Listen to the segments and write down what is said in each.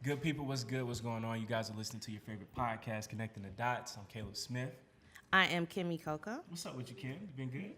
Good people, what's good? What's going on? You guys are listening to your favorite podcast, Connecting the Dots. I'm Caleb Smith. I am Kimmy Coco. What's up with you, Kim? You been good?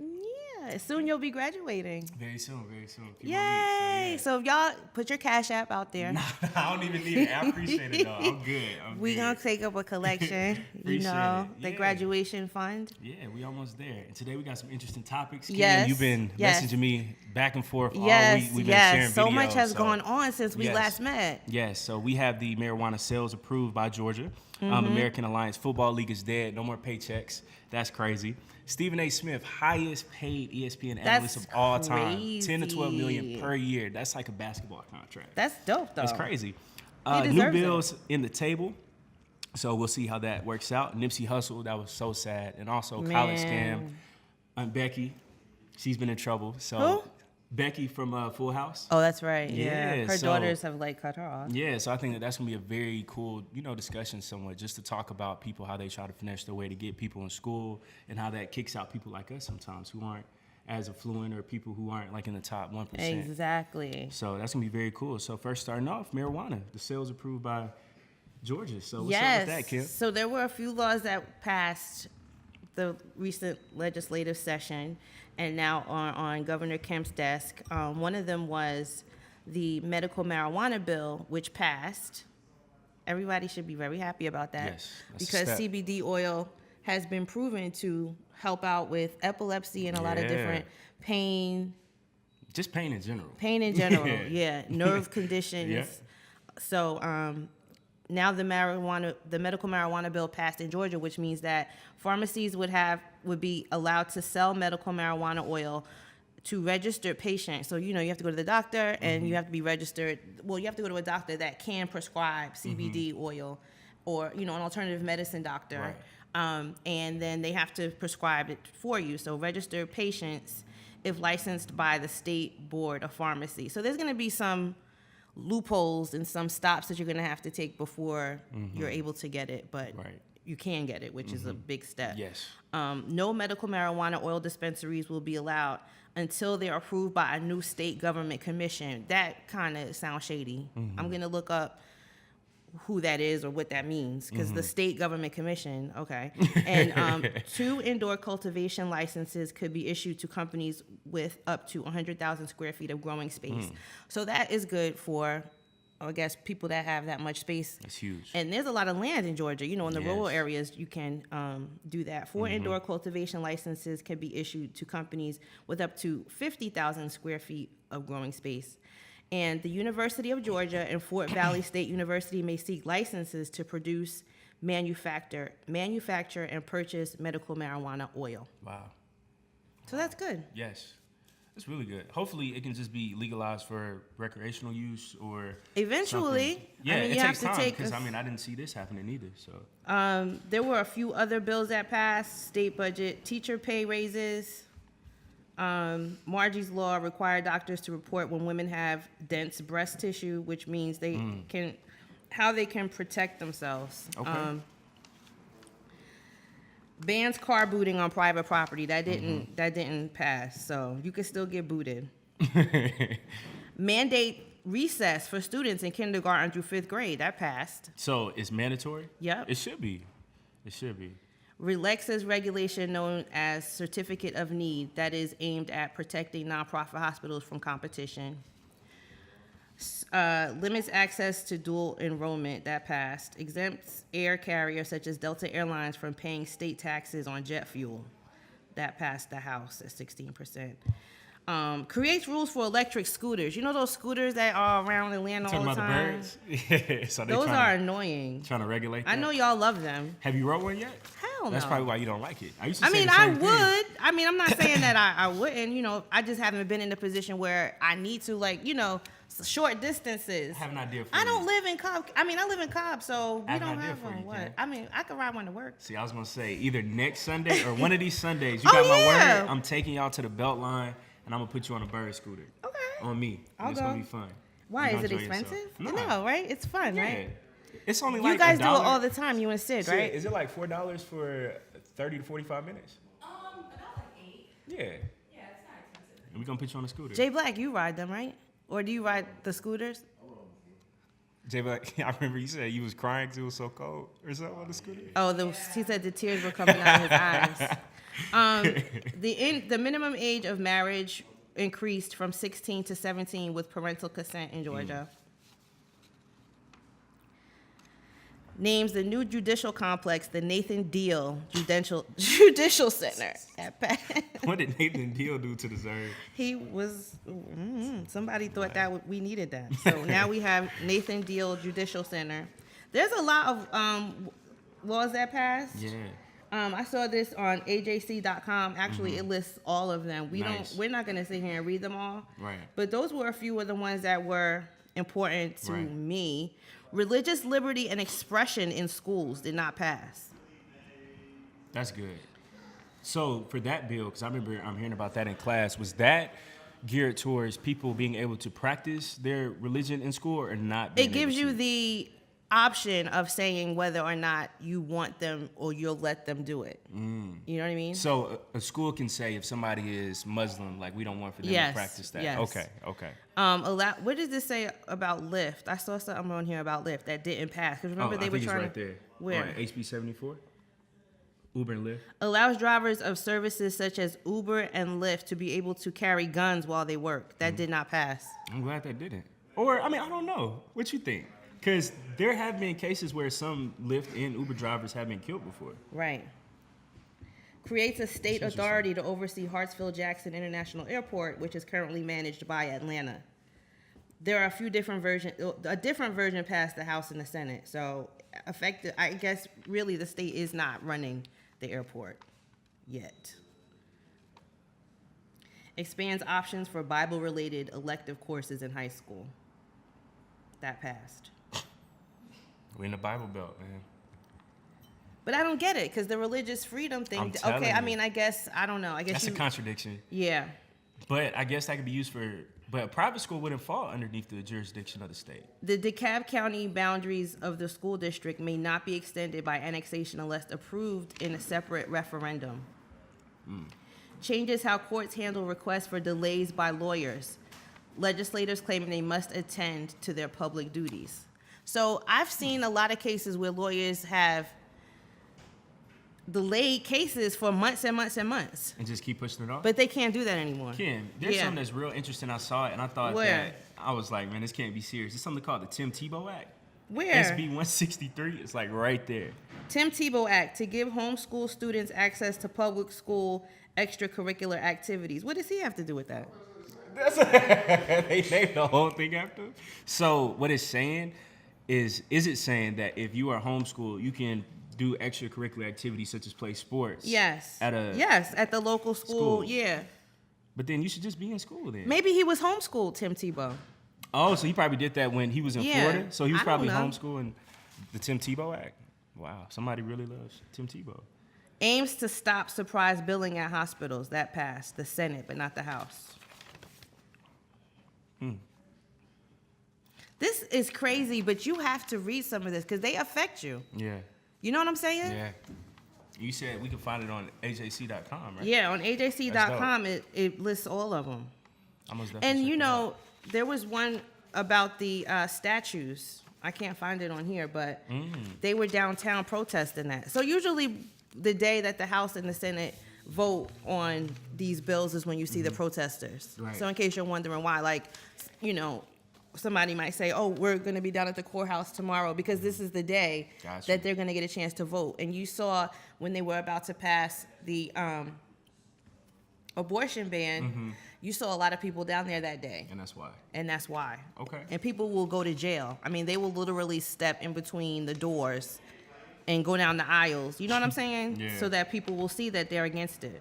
Yeah, soon you'll be graduating. Very soon, very soon. Yay! So y'all put your Cash App out there. Nah, I don't even need it. I appreciate it, though. I'm good. We gonna take up a collection, the graduation fund. Yeah, we almost there. And today we got some interesting topics. Yes. Kim, you've been messaging me back and forth all week. We've been sharing videos. So much has gone on since we last met. Yes, so we have the marijuana sales approved by Georgia. American Alliance Football League is dead. No more paychecks. That's crazy. Stephen A. Smith, highest paid ESPN analyst of all time. 10 to 12 million per year. That's like a basketball contract. That's dope, though. That's crazy. New bills in the table. So we'll see how that works out. Nipsey Hussle, that was so sad. And also college scam. Becky, she's been in trouble. So who? Becky from Full House. Oh, that's right. Yeah. Her so, daughters have cut her off. Yeah, so I think that's going to be a very cool, discussion somewhat, just to talk about people, how they try to finesse their way to get people in school and how that kicks out people like us sometimes who aren't as affluent or people who aren't in the top 1%. Exactly. So that's going to be very cool. So first starting off, marijuana. The sales approved by Georgia. So what's up with that, Kim? So there were a few laws that passed the recent legislative session and now on Governor Kemp's desk. One of them was the medical marijuana bill, which passed. Everybody should be very happy about that. Yes, because CBD oil has been proven to help out with epilepsy and a lot of different pain. Just pain in general. Pain in general, nerve conditions. Yeah. So now the medical marijuana bill passed in Georgia, which means that pharmacies would be allowed to sell medical marijuana oil to registered patients. So, you have to go to the doctor and you have to be registered. Well, you have to go to a doctor that can prescribe CBD oil or, an alternative medicine doctor. Right. And then they have to prescribe it for you. So registered patients, if licensed by the State Board of Pharmacy. So there's going to be some loopholes and some stops that you're going to have to take before you're able to get it. But you can get it, which is a big step. Yes. No medical marijuana oil dispensaries will be allowed until they're approved by a new state government commission. That kind of sounds shady. I'm going to look up who that is or what that means, because the state government commission, okay. And 2 indoor cultivation licenses could be issued to companies with up to 100,000 square feet of growing space. So that is good for, I guess, people that have that much space. That's huge. And there's a lot of land in Georgia. In the rural areas, you can do that. 4 indoor cultivation licenses can be issued to companies with up to 50,000 square feet of growing space. And the University of Georgia and Fort Valley State University may seek licenses to produce, manufacture, and purchase medical marijuana oil. Wow. So that's good. Yes. That's really good. Hopefully it can just be legalized for recreational use or eventually. Something. Yeah, it takes time because, I didn't see this happening either. So there were a few other bills that passed, state budget, teacher pay raises. Margie's Law required doctors to report when women have dense breast tissue, which means they how they can protect themselves. Okay. Bans car booting on private property. That didn't pass, so you can still get booted. Mandate recess for students in kindergarten through 5th grade. That passed. So it's mandatory? Yep. It should be. Relaxes regulation known as Certificate of Need that is aimed at protecting nonprofit hospitals from competition. Limits access to dual enrollment. That passed. Exempts air carriers such as Delta Airlines from paying state taxes on jet fuel. That passed the House at 16%. Creates rules for electric scooters. You know those scooters that are around Atlanta all the time? The birds? Yeah. So those are annoying. Trying to regulate that? I know y'all love them. Have you rode one yet? Hell no. That's probably why you don't like it. I used to I say mean, the same I thing. would. I mean, I'm not saying that I wouldn't. I just haven't been in a position where I need to, short distances. I have an idea for you. I don't live in Cobb. I live in Cobb, so we don't have one. What? I could ride one to work. See, I was going to say, either next Sunday or one of these Sundays, you got my word, I'm taking y'all to the Beltline, and I'm going to put you on a bird scooter. Okay. On me. It's going to be fun. Why? Is it expensive? No, right? It's fun, right? It's only you guys do it all the time, you and Sid, right? Is it like $4 for 30 to 45 minutes? About like 8. Yeah. Yeah, it's not expensive. And we're going to put you on a scooter. Jay Black, you ride them, right? Or do you ride the scooters? J-Black, I remember you said you was crying because it was so cold or something on the scooter. Oh, he said the tears were coming out of his eyes. The minimum age of marriage increased from 16 to 17 with parental consent in Georgia. Names the new judicial complex the Nathan Deal Judicial Center at Pat. What did Nathan Deal do to deserve? He was, somebody thought that we needed that. So now we have Nathan Deal Judicial Center. There's a lot of laws that passed. Yeah. I saw this on AJC.com. Actually, it lists all of them. We're not going to sit here and read them all. Right. But those were a few of the ones that were important to me. Religious liberty and expression in schools did not pass. That's good. So for that bill, because I remember I'm hearing about that in class, was that geared towards people being able to practice their religion in school or not? It gives you the option of saying whether or not you want them or you'll let them do it. You know what I mean? So a school can say if somebody is Muslim, like we don't want for them to practice that. Yes. Okay. What does this say about Lyft? I saw something on here about Lyft that didn't pass. Because remember they were trying right there. Where? On HB 74. Uber and Lyft. Allows drivers of services such as Uber and Lyft to be able to carry guns while they work. That did not pass. I'm glad that didn't. Or I don't know. What you think? Because there have been cases where some Lyft and Uber drivers have been killed before. Right. Creates a state authority to oversee Hartsfield-Jackson International Airport, which is currently managed by Atlanta. There are a few different versions. A different version passed the House and the Senate. So, effective. I guess really the state is not running the airport yet. Expands options for Bible-related elective courses in high school. That passed. We're in the Bible Belt, man. But I don't get it because the religious freedom thing. Okay, I mean, I guess I don't know. I guess that's a contradiction. Yeah. But I guess that could be used for. But a private school wouldn't fall underneath the jurisdiction of the state. The DeKalb County boundaries of the school district may not be extended by annexation unless approved in a separate referendum. Changes how courts handle requests for delays by lawyers. Legislators claiming they must attend to their public duties. So I've seen a lot of cases where lawyers have delayed cases for months and months and months. And just keep pushing it off? But they can't do that anymore. There's something that's real interesting. I saw it and I thought that, I was like, man, this can't be serious. It's something called the Tim Tebow Act. Where? SB 163, it's like right there. Tim Tebow Act, to give homeschool students access to public school extracurricular activities. What does he have to do with that? They named the whole thing after him. So what it's saying is it saying that if you are homeschooled, you can do extracurricular activities such as play sports? Yes. At the local school. Yeah. But then you should just be in school then. Maybe he was homeschooled, Tim Tebow. Oh, so he probably did that when he was in Florida? So he was probably homeschooling the Tim Tebow Act. Wow, somebody really loves Tim Tebow. Aims to stop surprise billing at hospitals. That passed the Senate, but not the House. This is crazy, but you have to read some of this because they affect you. Yeah. You know what I'm saying? Yeah. You said we can find it on AJC.com, right? Yeah, on AJC.com, it lists all of them. And you know, there was one about the statues. I can't find it on here, but they were downtown protesting that. So usually the day that the House and the Senate vote on these bills is when you see the protesters. Right. So in case you're wondering why, like, you know, somebody might say, oh, we're going to be down at the courthouse tomorrow because this is the day that they're going to get a chance to vote. And you saw when they were about to pass the abortion ban, you saw a lot of people down there that day. And that's why. Okay. And people will go to jail. I mean, they will literally step in between the doors and go down the aisles. You know what I'm saying? Yeah. So that people will see that they're against it.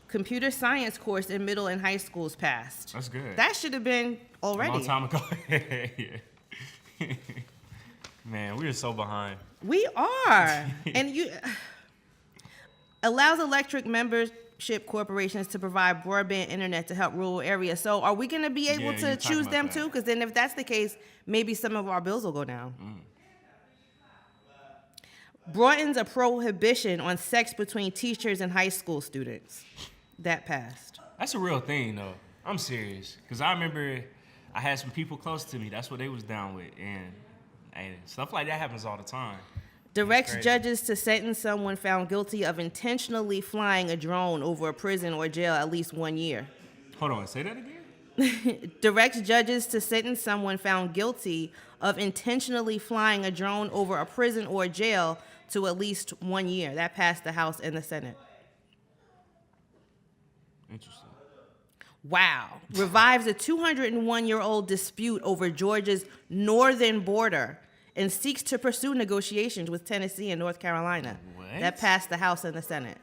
Computer science course in middle and high schools passed. That's good. That should have been already. A long time ago. Yeah. Man, we are so behind. We are. And you allows electric membership corporations to provide broadband internet to help rural areas. So are we going to be able to choose them too? Because then if that's the case, maybe some of our bills will go down. Broadens a prohibition on sex between teachers and high school students. That passed. That's a real thing, though. I'm serious. Because I remember I had some people close to me. That's what they was down with, and stuff like that happens all the time. Directs judges to sentence someone found guilty of intentionally flying a drone over a prison or jail at least 1 year. Hold on, say that again? Directs judges to sentence someone found guilty of intentionally flying a drone over a prison or jail to at least 1 year. That passed the House and the Senate. Interesting. Wow. Revives a 201-year-old dispute over Georgia's northern border and seeks to pursue negotiations with Tennessee and North Carolina. What? That passed the House and the Senate.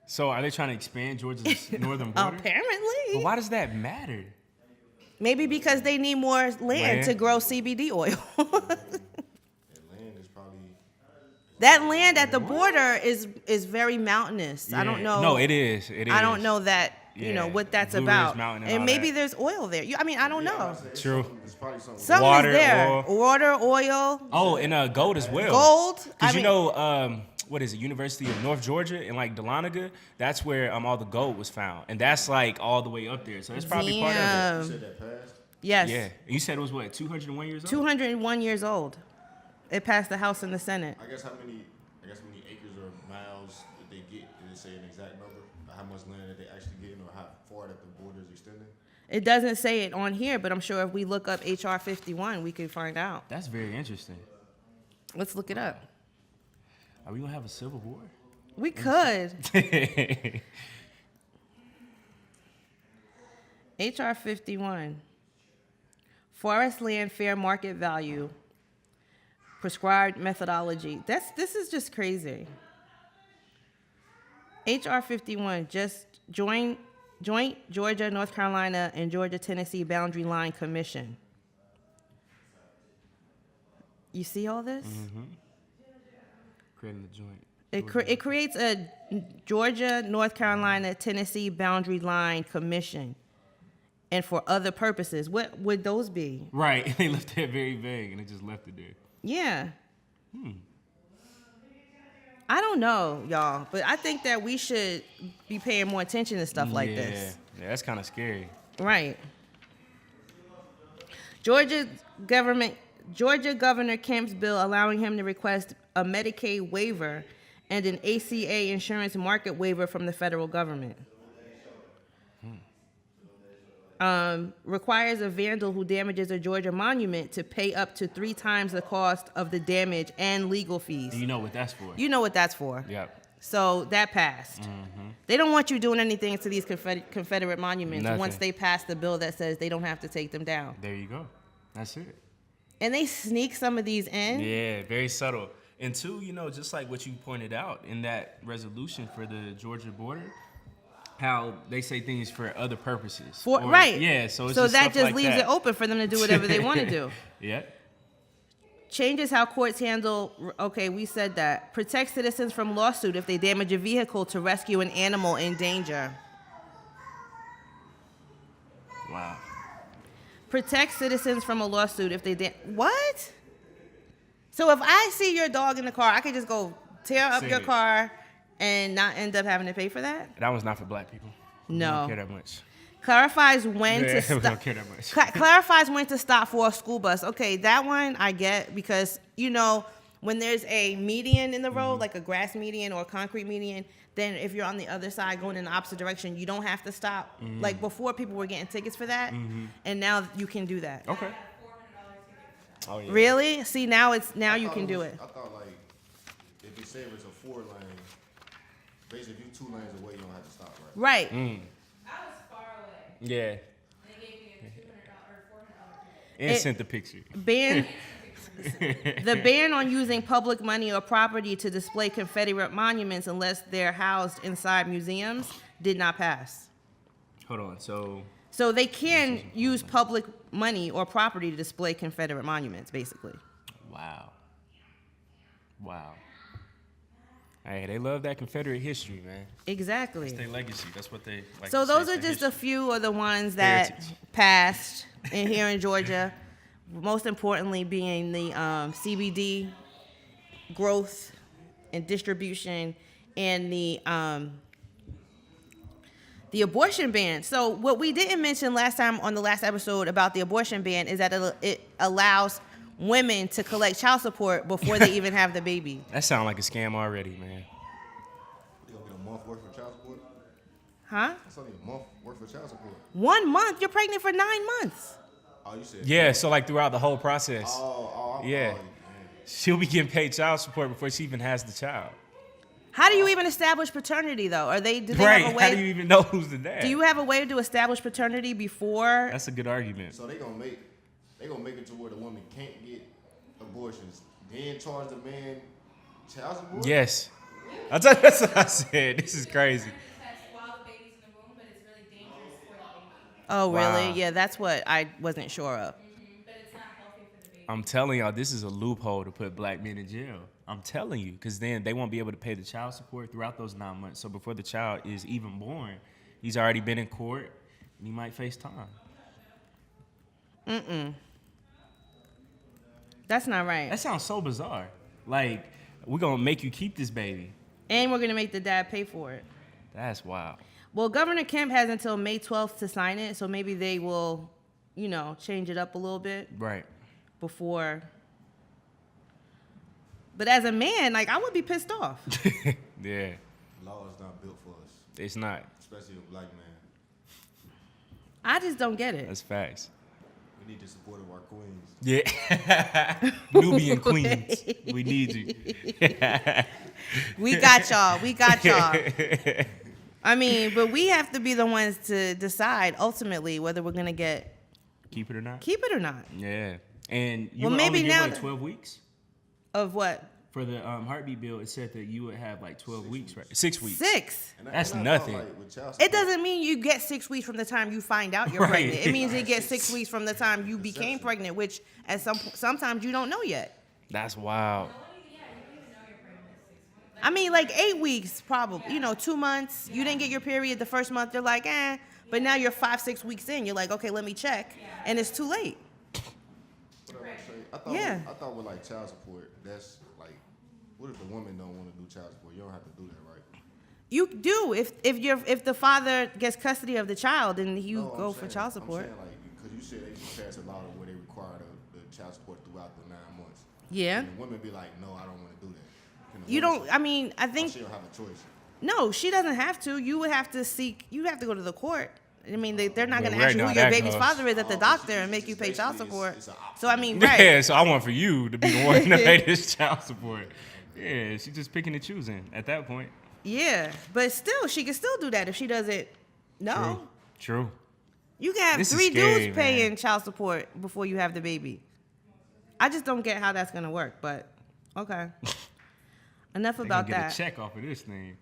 So are they trying to expand Georgia's northern border? Apparently. But why does that matter? Maybe because they need more land to grow CBD oil. That land at the border is very mountainous. I don't know. No, it is. It is. I don't know that, what that's Blue Ridge about. Mountain And all maybe that. there's oil there. I don't know. True. Something Water, is there. oil. Water, oil, Oh, and gold as well. gold. Because what is it? University of North Georgia in like Dahlonega. That's where all the gold was found, and that's like all the way up there. So it's probably part of it. Damn. You said that passed? Yes. Yeah. You said it was what, 201 years old? 201 years old. It passed the House and the Senate. I guess how many acres or miles did they get? Did it say an exact number? Or how much land did they actually get, or how far that the border is extending? It doesn't say it on here, but I'm sure if we look up HR 51, we can find out. That's very interesting. Let's look it up. Are we gonna have a civil war? We could. HR 51. Forest land fair market value. Prescribed methodology. This is just crazy. HR 51, just joint Georgia, North Carolina, and Georgia, Tennessee Boundary Line Commission. You see all this? Creating the joint. It creates a Georgia, North Carolina, Tennessee Boundary Line Commission. And for other purposes. What would those be? Right. They left that very vague, and they just left it there. Yeah. I don't know, y'all, but I think that we should be paying more attention to stuff like this. Yeah, that's kind of scary. Right. Georgia Governor Kemp's bill allowing him to request a Medicaid waiver and an ACA insurance market waiver from the federal government. Requires a vandal who damages a Georgia monument to pay up to 3 times the cost of the damage and legal fees. You know what that's for. You know what that's for. Yep. So that passed. They don't want you doing anything to these Confederate monuments Nothing. once they pass the bill that says they don't have to take them down. There you go. That's it. And they sneak some of these in. Yeah, very subtle. And two, just like what you pointed out in that resolution for the Georgia border, how they say things for other purposes. Right. Yeah, so it's so just that stuff just like leaves that. it open for them to do whatever they want to do. Yeah. Changes how courts handle, okay, we said that. Protects citizens from lawsuit if they damage a vehicle to rescue an animal in danger. Wow. Protects citizens from a lawsuit if they what? So if I see your dog in the car, I could just go tear up Send your it. car and not end up having to pay for that? That one's not for black people. We No. don't care that much. Clarifies when to We stop. don't care that much. Clarifies when to stop for a school bus. Okay, that one I get because, when there's a median in the road, like a grass median or a concrete median, then if you're on the other side going in the opposite direction, you don't have to stop. Like before, people were getting tickets for that, and now you can do that. Okay. Oh, yeah. Really? See, now you can do it. I thought like if you say it was a 4 lane, basically if you 2 lanes away, you don't have to stop, right? Right. I was far away. Yeah. They gave me a $200 or $400 ticket. And sent the picture. The ban on using public money or property to display Confederate monuments unless they're housed inside museums did not pass. Hold on. So they can use public money or property to display Confederate monuments, basically. Wow. Hey, they love that Confederate history, man. Exactly. It's their legacy. That's what they like. So to say. those It's are their just a history. few of the ones that Heritage. passed here in Georgia. Most importantly being the CBD growth and distribution and the The abortion ban. So what we didn't mention last time on the last episode about the abortion ban is that it allows women to collect child support before they even have the baby. That sounds like a scam already, man. You gonna get a month worth of child support? Huh? That's only a month worth of child support. 1 month? You're pregnant for 9 months. Oh, you said. Yeah, so like throughout the whole process. Yeah. She'll be getting paid child support before she even has the child. How do you even establish paternity though? Do they Right. have a way? How do you even know who's the dad? Do you have a way to establish paternity before? That's a good argument. So they gonna make it to where the woman can't get abortions, then charge the man child support. Yes. That's what I said. This is crazy. Test while the baby's in the womb, but it's really dangerous for the baby. Oh, really? Wow. Yeah, that's what I wasn't sure of. But it's not healthy for the baby. I'm telling y'all, this is a loophole to put black men in jail. I'm telling you, because then they won't be able to pay the child support throughout those 9 months. So before the child is even born, he's already been in court, and he might face time. That's not right. That sounds so bizarre. Like, we're going to make you keep this baby. And we're gonna make the dad pay for it. That's wild. Well, Governor Kemp has until May 12th to sign it, so maybe they will, change it up a little bit Right. before. But as a man, I would be pissed off. Yeah, Law is not built for us, it's not. especially a black man. I just don't get it. That's facts. We need the support of our queens. Yeah. Nubian queens. We need you. We got y'all. We got y'all. I mean, but we have to be the ones to decide ultimately whether we're gonna Keep it or not? keep it or not. Yeah. And you Well, would maybe only get now like that- 12 weeks? Of what? For the heartbeat bill, it said that you would have like 12 weeks, right? 6 weeks. 6. That's I thought, nothing. with child It support, doesn't mean you get 6 weeks from the time you find out you're Right. pregnant. It means you get 6 weeks from the time you became pregnant, which at sometimes you don't know yet. That's wild. I mean, 8 weeks probably. 2 months. You didn't get your period the first month. You're like, eh. But now you're 5-6 weeks in. You're like, okay, let me check, and it's too late. what I was saying, I thought, Yeah. I thought with child support, that's what if the woman don't want to do child support? You don't have to do that, right? You do if the father gets custody of the child, and you No, I'm go for saying- child support. I'm saying because you said they just passed a law where they require the child support throughout the 9 months. Yeah. And the women be like, no, I don't want to do that. Can the You woman don't. say, I mean, I "Oh, think she don't have a choice. no. She doesn't have to. You would have to seek. You have to go to the court. I mean, they're not Yeah, going to right ask you now who your that baby's goes. father is at the Oh, but doctor she- and make you pay child basically support. it's an option. So I mean, right? Yeah, so I want for you to be the one to pay this child support. Yeah, she's just picking and choosing at that point. Yeah, but still, she can still do that if she doesn't. No, True. you can have This is 3 scary, dudes paying man. child support before you have the baby. I just don't get how that's gonna work, but okay. Enough They about gonna get that. a check off of this thing.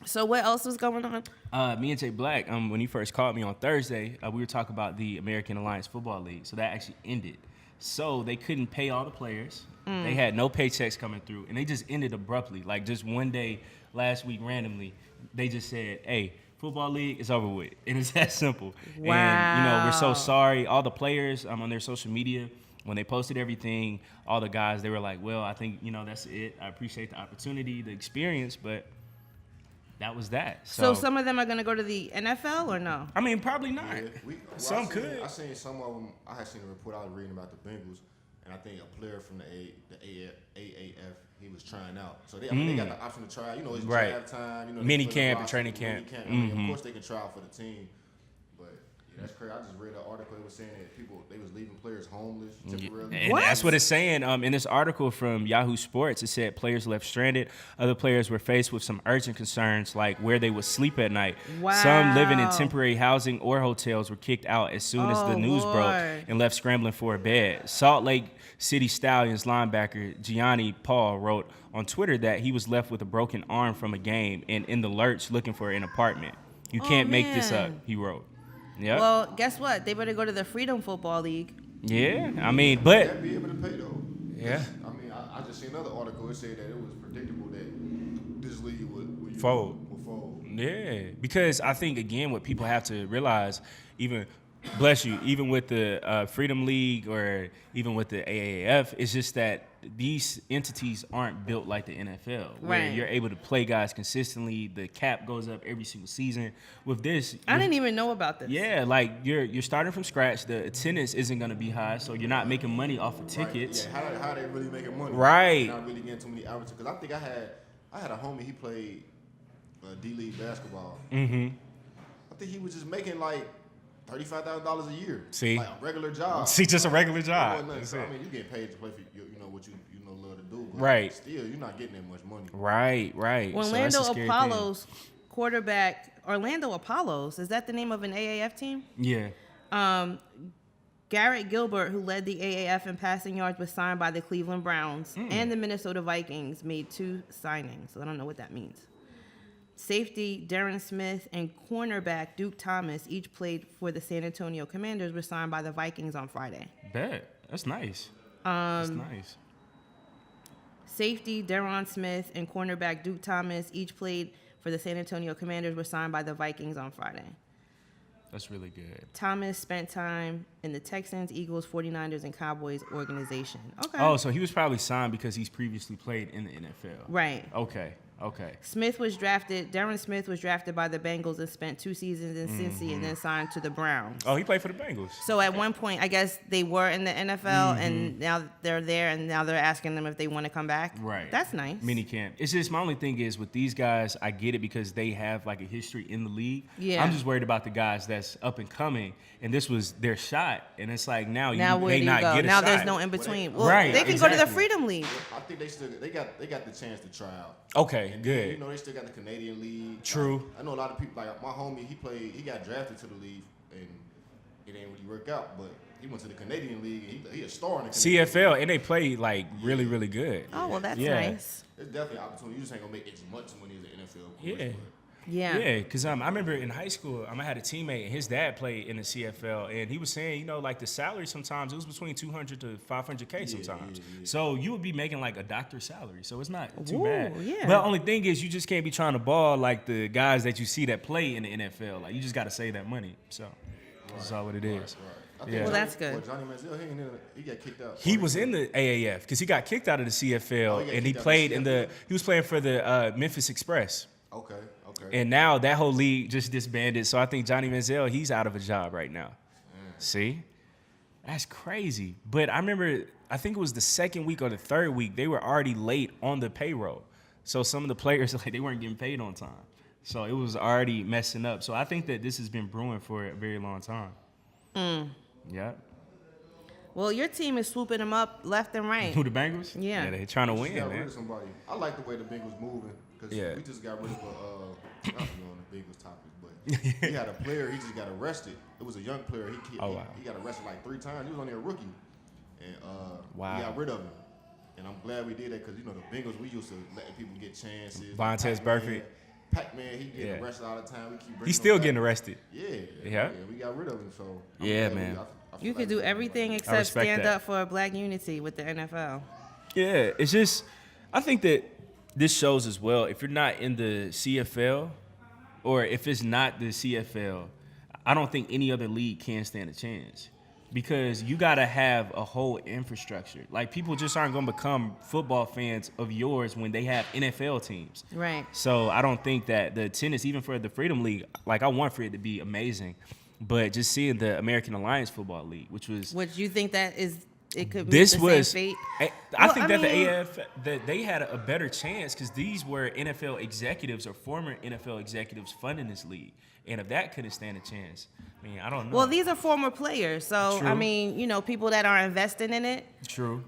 So what else was going on? Me and Jay Black, when he first called me on Thursday, we were talking about the American Alliance Football League. So that actually ended. So they couldn't pay all the players. They had no paychecks coming through, and they just ended abruptly. Like just one day last week, randomly, they just said, "Hey, football league is over with," and it's that simple. Wow. And we're so sorry. All the players on their social media, when they posted everything, all the guys, they were like, "Well, I think that's it. I appreciate the opportunity, the experience, but." That was that. So some of them are gonna go to the NFL or no? I mean, probably not. Yeah, Some could. I seen some of them. I had seen a report I was reading about the Bengals, and I think a player from the AAF, he was trying out. So they got the option to try. It's Right. draft time. they Mini put in camp and roster, training mini camp. I mean, of course they can try out for the team, but yeah, that's crazy. I just read an article. It was saying that they was leaving players homeless temporarily. And What? that's what it's saying. In this article from Yahoo Sports, it said players left stranded. Other players were faced with some urgent concerns like where they would sleep at night. Some living in Wow. temporary housing or hotels were kicked out as soon as Oh, the news broke Lord. and left scrambling for a bed. Salt Lake City Stallions linebacker Gianni Paul wrote on Twitter that he was left with a broken arm from a game and in the lurch looking for an apartment. You can't make this up, man. he wrote. Yep. Well, guess what? They better go to the Freedom Football League. Yeah, I mean, but They'd be able to pay though. Yeah. I mean, I just seen another article. It said that it was predictable that this league would Fold. Would fold. yeah, because I think again, what people have to realize, even bless you, even with the Freedom League or even with the AAF, it's just that these entities aren't built like the NFL, where Right. you're able to play guys consistently. The cap goes up every single season. With this, I didn't even know about this. yeah, like you're starting from scratch. The attendance isn't going to be high, so you're not making money off of tickets. Yeah, how they really making money? Right. Not really getting too many hours. Because I think I had a homie. He played D League basketball. Mm-hmm. I think he was just making like $35,000 a year. See? Like a regular job. See, just a regular It job. wasn't nothing. That's So, it. I mean, you getting paid to play for what you love to do. But Right. Still, you're not getting that much money. Right. So that's Orlando a scary Apollos quarterback, Orlando Apollos, is that the name of an AAF team? thing. Yeah. Garrett Gilbert, who led the AAF in passing yards, was signed by the Cleveland Browns, and the Minnesota Vikings made 2 signings. So I don't know what that means. Safety Darren Smith and cornerback Duke Thomas, each played for the San Antonio Commanders, were signed by the Vikings on Friday. Bet. That's nice. That's nice. Safety Darren Smith and cornerback Duke Thomas, each played for the San Antonio Commanders, were signed by the Vikings on Friday. That's really good. Thomas spent time in the Texans, Eagles, 49ers, and Cowboys organization. Okay. Oh, so he was probably signed because he's previously played in the NFL. Right. Okay. Darren Smith was drafted by the Bengals and spent 2 seasons in Cincy and then signed to the Browns. Oh, he played for the Bengals. So at one point, I guess they were in the NFL and now they're there and now they're asking them if they want to come back. Right. That's nice. Mini camp. It's just my only thing is with these guys, I get it because they have like a history in the league. Yeah. I'm just worried about the guys that's up and coming, and this was their shot, and it's like now Now you where may do you not go? get a Now shot. there's no in between. Well, Right, they can go to the exactly. Freedom League. I think they got the chance to try out. Okay, And good. then, you know, they still got the Canadian League. True. Like, I know a lot of people, like my homie, he got drafted to the league, and it didn't really work out, but he went to the Canadian League, and he a star in the Canadian CFL, League. and they play like really, really good. Oh, well, that's Yeah. nice. It's definitely an opportunity. You just ain't gonna make as much money as the NFL, of course. Yeah. but- Yeah. Because I remember in high school, I had a teammate, and his dad played in the CFL, and he was saying, like the salary sometimes, it was between 200 to 500K sometimes. yeah. So you would be making like a doctor's salary, so it's not too Ooh, bad. yeah. But the only thing is, you just can't be trying to ball like the guys that you see that play in the NFL. Like, you just got to save that money. So that's all what it is. Right. I think Yeah. Well, that's good. Johnny Manziel, he got kicked out. He was in the AAF because he got kicked out of the CFL, Oh, he got and he kicked out played of in the the. He was playing for the Memphis Express. Okay. And now that whole league just disbanded. So I think Johnny Manziel, he's out of a job right now. See? That's crazy. But I remember, I think it was the second week or the third week, they were already late on the payroll. So some of the players, like, they weren't getting paid on time. So it was already messing up. So I think that this has been brewing for a very long time. Yeah. Well, your team is swooping them up left and right. Who, the Bengals? Yeah. Yeah, they're trying to Just win, got rid man. of somebody. I like the way the Bengals moving because Yeah. we just got rid of not to go on the Bengals topic, but he had a player. He just got arrested. It was a young player. Oh, wow. He got arrested like 3 times. He was only a rookie, and Wow. we got rid of him. And I'm glad we did that because the Bengals, we used to letting people get chances. Vontez Burfict. Pac-Man, he getting Yeah. arrested all the time. We keep bringing He's still him back. getting arrested. Yeah, we got rid of him. So I'm Yeah, glad man. I feel You like could do we- everything except respect stand that. up for black unity with the NFL. Yeah, it's just, I think that this shows as well, if you're not in the CFL or if it's not the CFL, I don't think any other league can stand a chance because you got to have a whole infrastructure. Like, people just aren't going to become football fans of yours when they have NFL teams. Right. So I don't think that the attendance, even for the Freedom League, like, I want for it to be amazing. But just seeing the American Alliance Football League, which was Would you think that it could be this the was same fate? I Well, think I that mean- the AF that they had a better chance because these were NFL executives or former NFL executives funding this league, and if that couldn't stand a chance, I mean, I don't know. Well, these are former players, so I True. mean, people that are investing in it. True.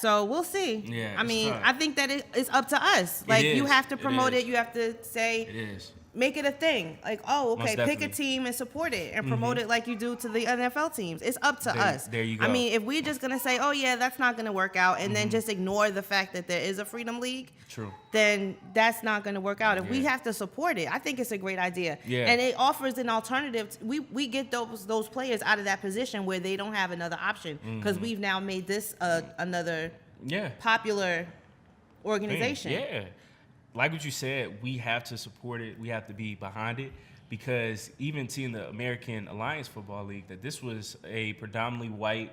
So we'll see. Yeah, I it's mean, tough. I think that it's up to us. Like, you is. have to It promote is. it. You have to say, It is. make it a thing. Like, oh, Most okay, pick a definitely. team and support it and promote it like you do to the NFL teams. It's up to us. there you I go. mean, if we're just gonna say, oh yeah, that's not gonna work out, and then just ignore the fact that there is a Freedom League, True. then that's not gonna work out. If we Yeah. have to support it, I think it's a great idea. Yeah. And it offers an alternative. We get those players out of that position where they don't have another option because we've now made this another Yeah. popular Thing. organization. Yeah. Like what you said, we have to support it. We have to be behind it. because even seeing the American Alliance Football League, that this was a predominantly white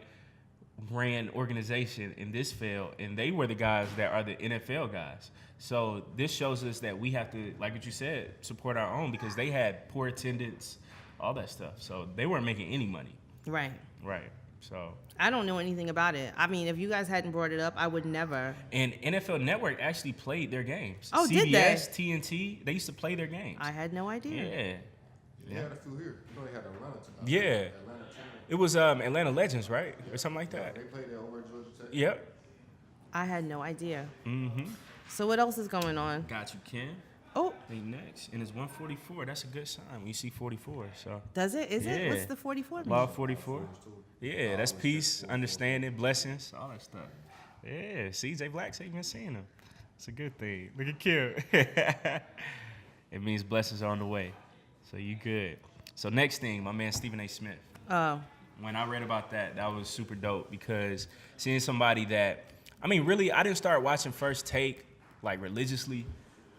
ran organization, and this failed, and they were the guys that are the NFL guys. So this shows us that we have to, like what you said, support our own, because they had poor attendance, all that stuff. So they weren't making any money. Right. Right. So I don't know anything about it. I mean, if you guys hadn't brought it up, I would never. And NFL Network actually played their games. Oh, CBS, did they? TNT, they used to play their games. I had no idea. Yeah. They had a few here. You know, they had Atlanta tonight. Yeah. Atlanta team. It was Atlanta Legends, right? Or something like Yeah, that. they played there over at Georgia Tech. Yep. I had no idea. Mm-hmm. So what else is going on? Got you, Ken. Oh, They next. And it's 144. That's a good sign when you see 44. So does it? Is it? Yeah. What's the 44 mean? Law 44. Yeah, that's peace, understanding, blessings, all that stuff. Yeah, CJ Black said you've been seeing him. It's a good thing. Look at Kim. It means blessings are on the way. So you good. So next thing, my man Stephen A. Smith. Oh, When I read about that, that was super dope, because seeing somebody that, I mean, really, I didn't start watching First Take like religiously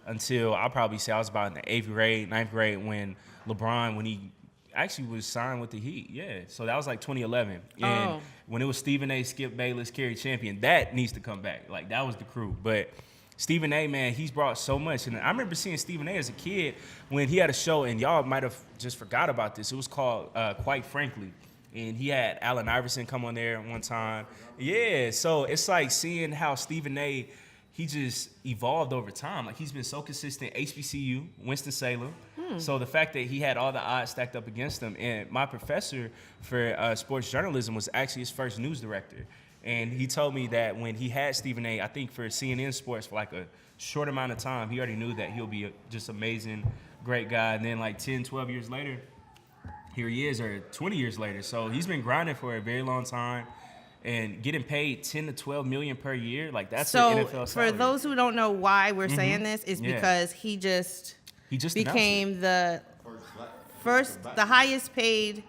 until I'll probably say I was about in the 8th grade, 9th grade, when LeBron, when he actually was signed with the Heat. Yeah, so that was like 2011. And Oh. when it was Stephen A., Skip Bayless, Kerry Champion, that needs to come back. Like, that was the crew. But Stephen A., man, he's brought so much. And I remember seeing Stephen A. as a kid when he had a show, and y'all might have just forgot about this. It was called Quite Frankly. And he had Allen Iverson come on there one time. Yeah, so it's like seeing how Stephen A., he just evolved over time. Like, he's been so consistent. HBCU, Winston-Salem. So the fact that he had all the odds stacked up against him. And my professor for sports journalism was actually his first news director. And he told me that when he had Stephen A., I think for CNN Sports for like a short amount of time, he already knew that he'll be a just amazing, great guy. And then like 10, 12 years later, here he is, or 20 years later. So he's been grinding for a very long time and getting paid 10 to 12 million per year. Like, that's the so NFL salary. for those who don't know why we're saying this, is Yeah. because he just announced became the First black the highest paid it.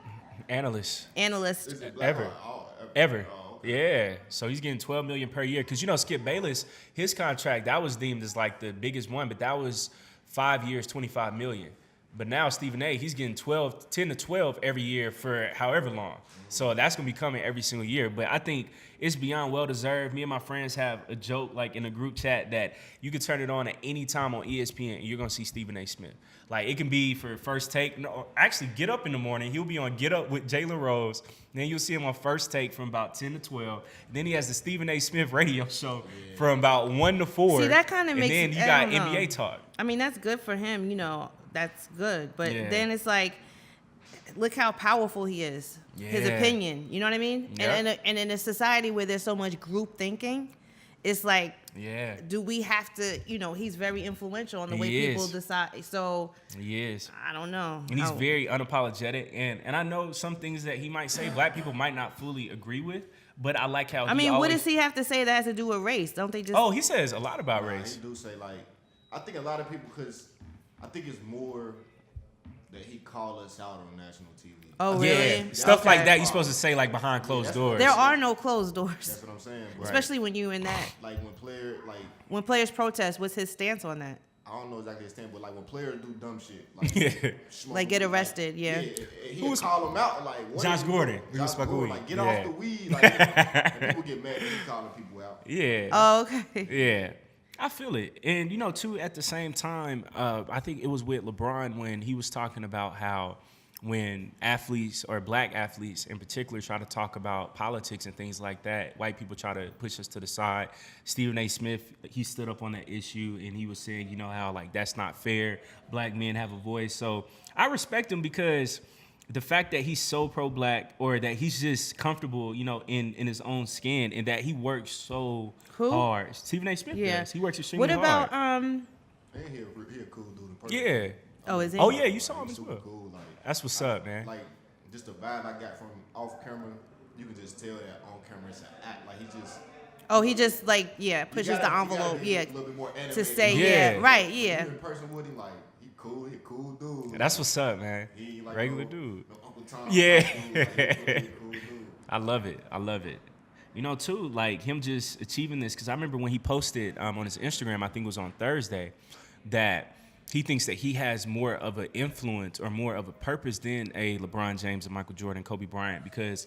Analyst analyst. Is it black ever. or all? ever. Oh, okay. Yeah. So he's getting 12 million per year. Because, you know, Skip Bayless, his contract, that was deemed as like the biggest one, but that was 5 years, 25 million. But now Stephen A., he's getting 10 to 12 every year for however long. So that's going to be coming every single year. But I think it's beyond well-deserved. Me and my friends have a joke, like in a group chat, that you can turn it on at any time on ESPN and you're going to see Stephen A. Smith. Like, it can be for First Take. No, actually, Get Up in the morning. He'll be on Get Up with Jalen Rose. Then you'll see him on First Take from about 10 to 12. Then he has the Stephen A. Smith radio show from about 1 to 4. See, that kinda makes- And then you I got don't know. NBA talk. I mean, that's good for him, you know, that's good. But Yeah. then it's like, look how powerful he is. His Yeah. opinion, you know what I mean? Yeah. And in a society where there's so much group thinking, it's like, Yeah. do we have to, you know, he's very influential on the He way is. people decide. So, He is. I don't know. And he's I- very unapologetic. And I know some things that he might say black people might not fully agree with, but I like how I mean, always, what does he have to say that has to do with race? Don't they just... Oh, he says a lot about Nah, race. He do say, like, I think a lot of people, because I think it's more that he call us out on national TV. Oh, Yeah, really? stuff Okay. like that you're supposed to say like behind closed that's- doors. There are no closed doors, That's what I'm saying. But especially when you in that. like When players protest, what's his stance on that? I don't know exactly his stand, but like when players do dumb shit, like Yeah. smoke Like get weed, arrested, yeah. He would call him out like what Josh are you Gordon. doing? He was Josh smoking Gordon, weed. like get Yeah. off the weed. Like and people get mad when he calling people out. Yeah. Oh, okay. Yeah. I feel it. And, you know, too, at the same time, I think it was with LeBron when he was talking about how when athletes or black athletes in particular try to talk about politics and things like that, white people try to push us to the side. Stephen A. Smith, he stood up on that issue and he was saying, you know, how like that's not fair. Black men have a voice. So I respect him because the fact that he's so pro-black, or that he's just comfortable, you know, in his own skin, and that he works so Who? hard. Stephen A. Smith Yeah. does. He works extremely What hard. about And he a cool dude in person. Yeah. Oh, is it? Oh, yeah, you saw him He's as super well. cool. Like That's what's up, man. Like just the vibe I got from off camera, you can just tell that on camera it's an act. Like he just Oh, he just like pushes you gotta- the you gotta envelope, be yeah, a little bit more to animated. say Yeah. right, You yeah. in person with him, like he a cool dude. That's what's up, man. He ain't like Regular no- dude. no Uncle Tom Yeah. type dude. Like, he a cool dude. I love it. I love it. You know, too, like him just achieving this, because I remember when he posted on his Instagram, I think it was on Thursday, that he thinks that he has more of an influence or more of a purpose than a LeBron James, and Michael Jordan, Kobe Bryant, because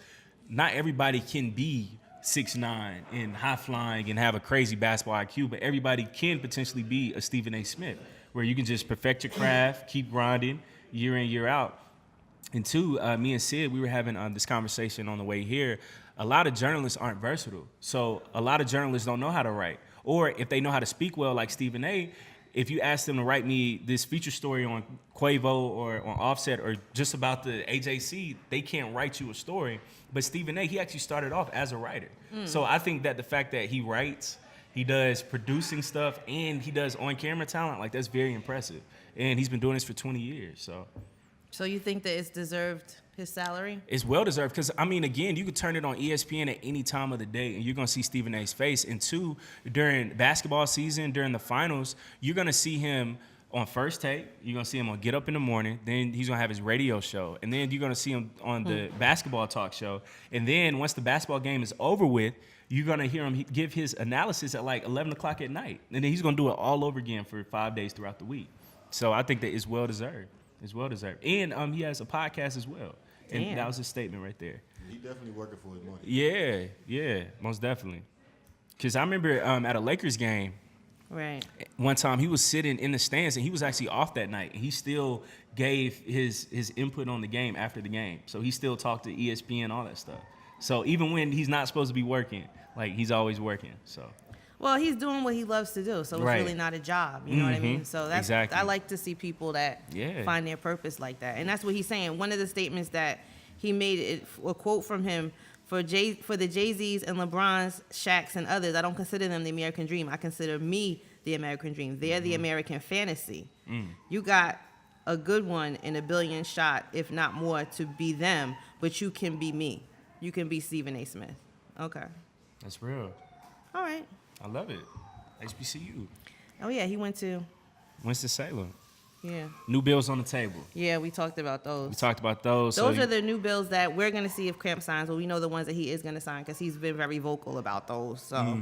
not everybody can be 6'9" and high flying and have a crazy basketball IQ, but everybody can potentially be a Stephen A. Smith, where you can just perfect your craft, keep grinding year in, year out. And two, me and Sid, we were having this conversation on the way here. A lot of journalists aren't versatile. So a lot of journalists don't know how to write. Or if they know how to speak well, like Stephen A., if you ask them to write me this feature story on Quavo or on Offset or just about the AJC, they can't write you a story. But Stephen A., he actually started off as a writer. So I think that the fact that he writes, he does producing stuff, and he does on-camera talent, like, that's very impressive. And he's been doing this for 20 years, So you think that it's deserved, his salary? It's well-deserved because, I mean, again, you could turn it on ESPN at any time of the day, and you're going to see Stephen A's face. And two, during basketball season, during the finals, you're going to see him on First Take. You're going to see him on Get Up in the Morning. Then he's going to have his radio show. And then you're going to see him on the basketball talk show. And then once the basketball game is over with, you're going to hear him give his analysis at like 11 o'clock at night. And then he's going to do it all over again for 5 days throughout the week. So I think that it's well-deserved. It's well-deserved. And he has a podcast as well. And Damn. that was his statement right there. He definitely working for his money. Yeah, most definitely. Because I remember at a Lakers game, Right. one time he was sitting in the stands and he was actually off that night. He still gave his input on the game after the game. So he still talked to ESPN, all that stuff. So even when he's not supposed to be working, like, he's always working. So Well, he's doing what he loves to do, so it's Right. really not a job. You know what I mean? So that's Exactly. I like to see people that Yeah. find their purpose like that, and that's what he's saying. One of the statements that he made, a quote from him for the Jay-Z's and LeBron's, Shaq's, and others. I don't consider them the American dream. I consider me the American dream. They're the American fantasy. You got a good one and a billion shot, if not more, to be them, but you can be me. You can be Stephen A. Smith. Okay. that's real. All right. I love it. HBCU. Oh yeah, he went to. Winston-Salem. Yeah. New bills on the table. Yeah, we talked about those. We talked about those. Those are the new bills that we're going to see if Kemp signs. Well, we know the ones that he is going to sign because he's been very vocal about those. So,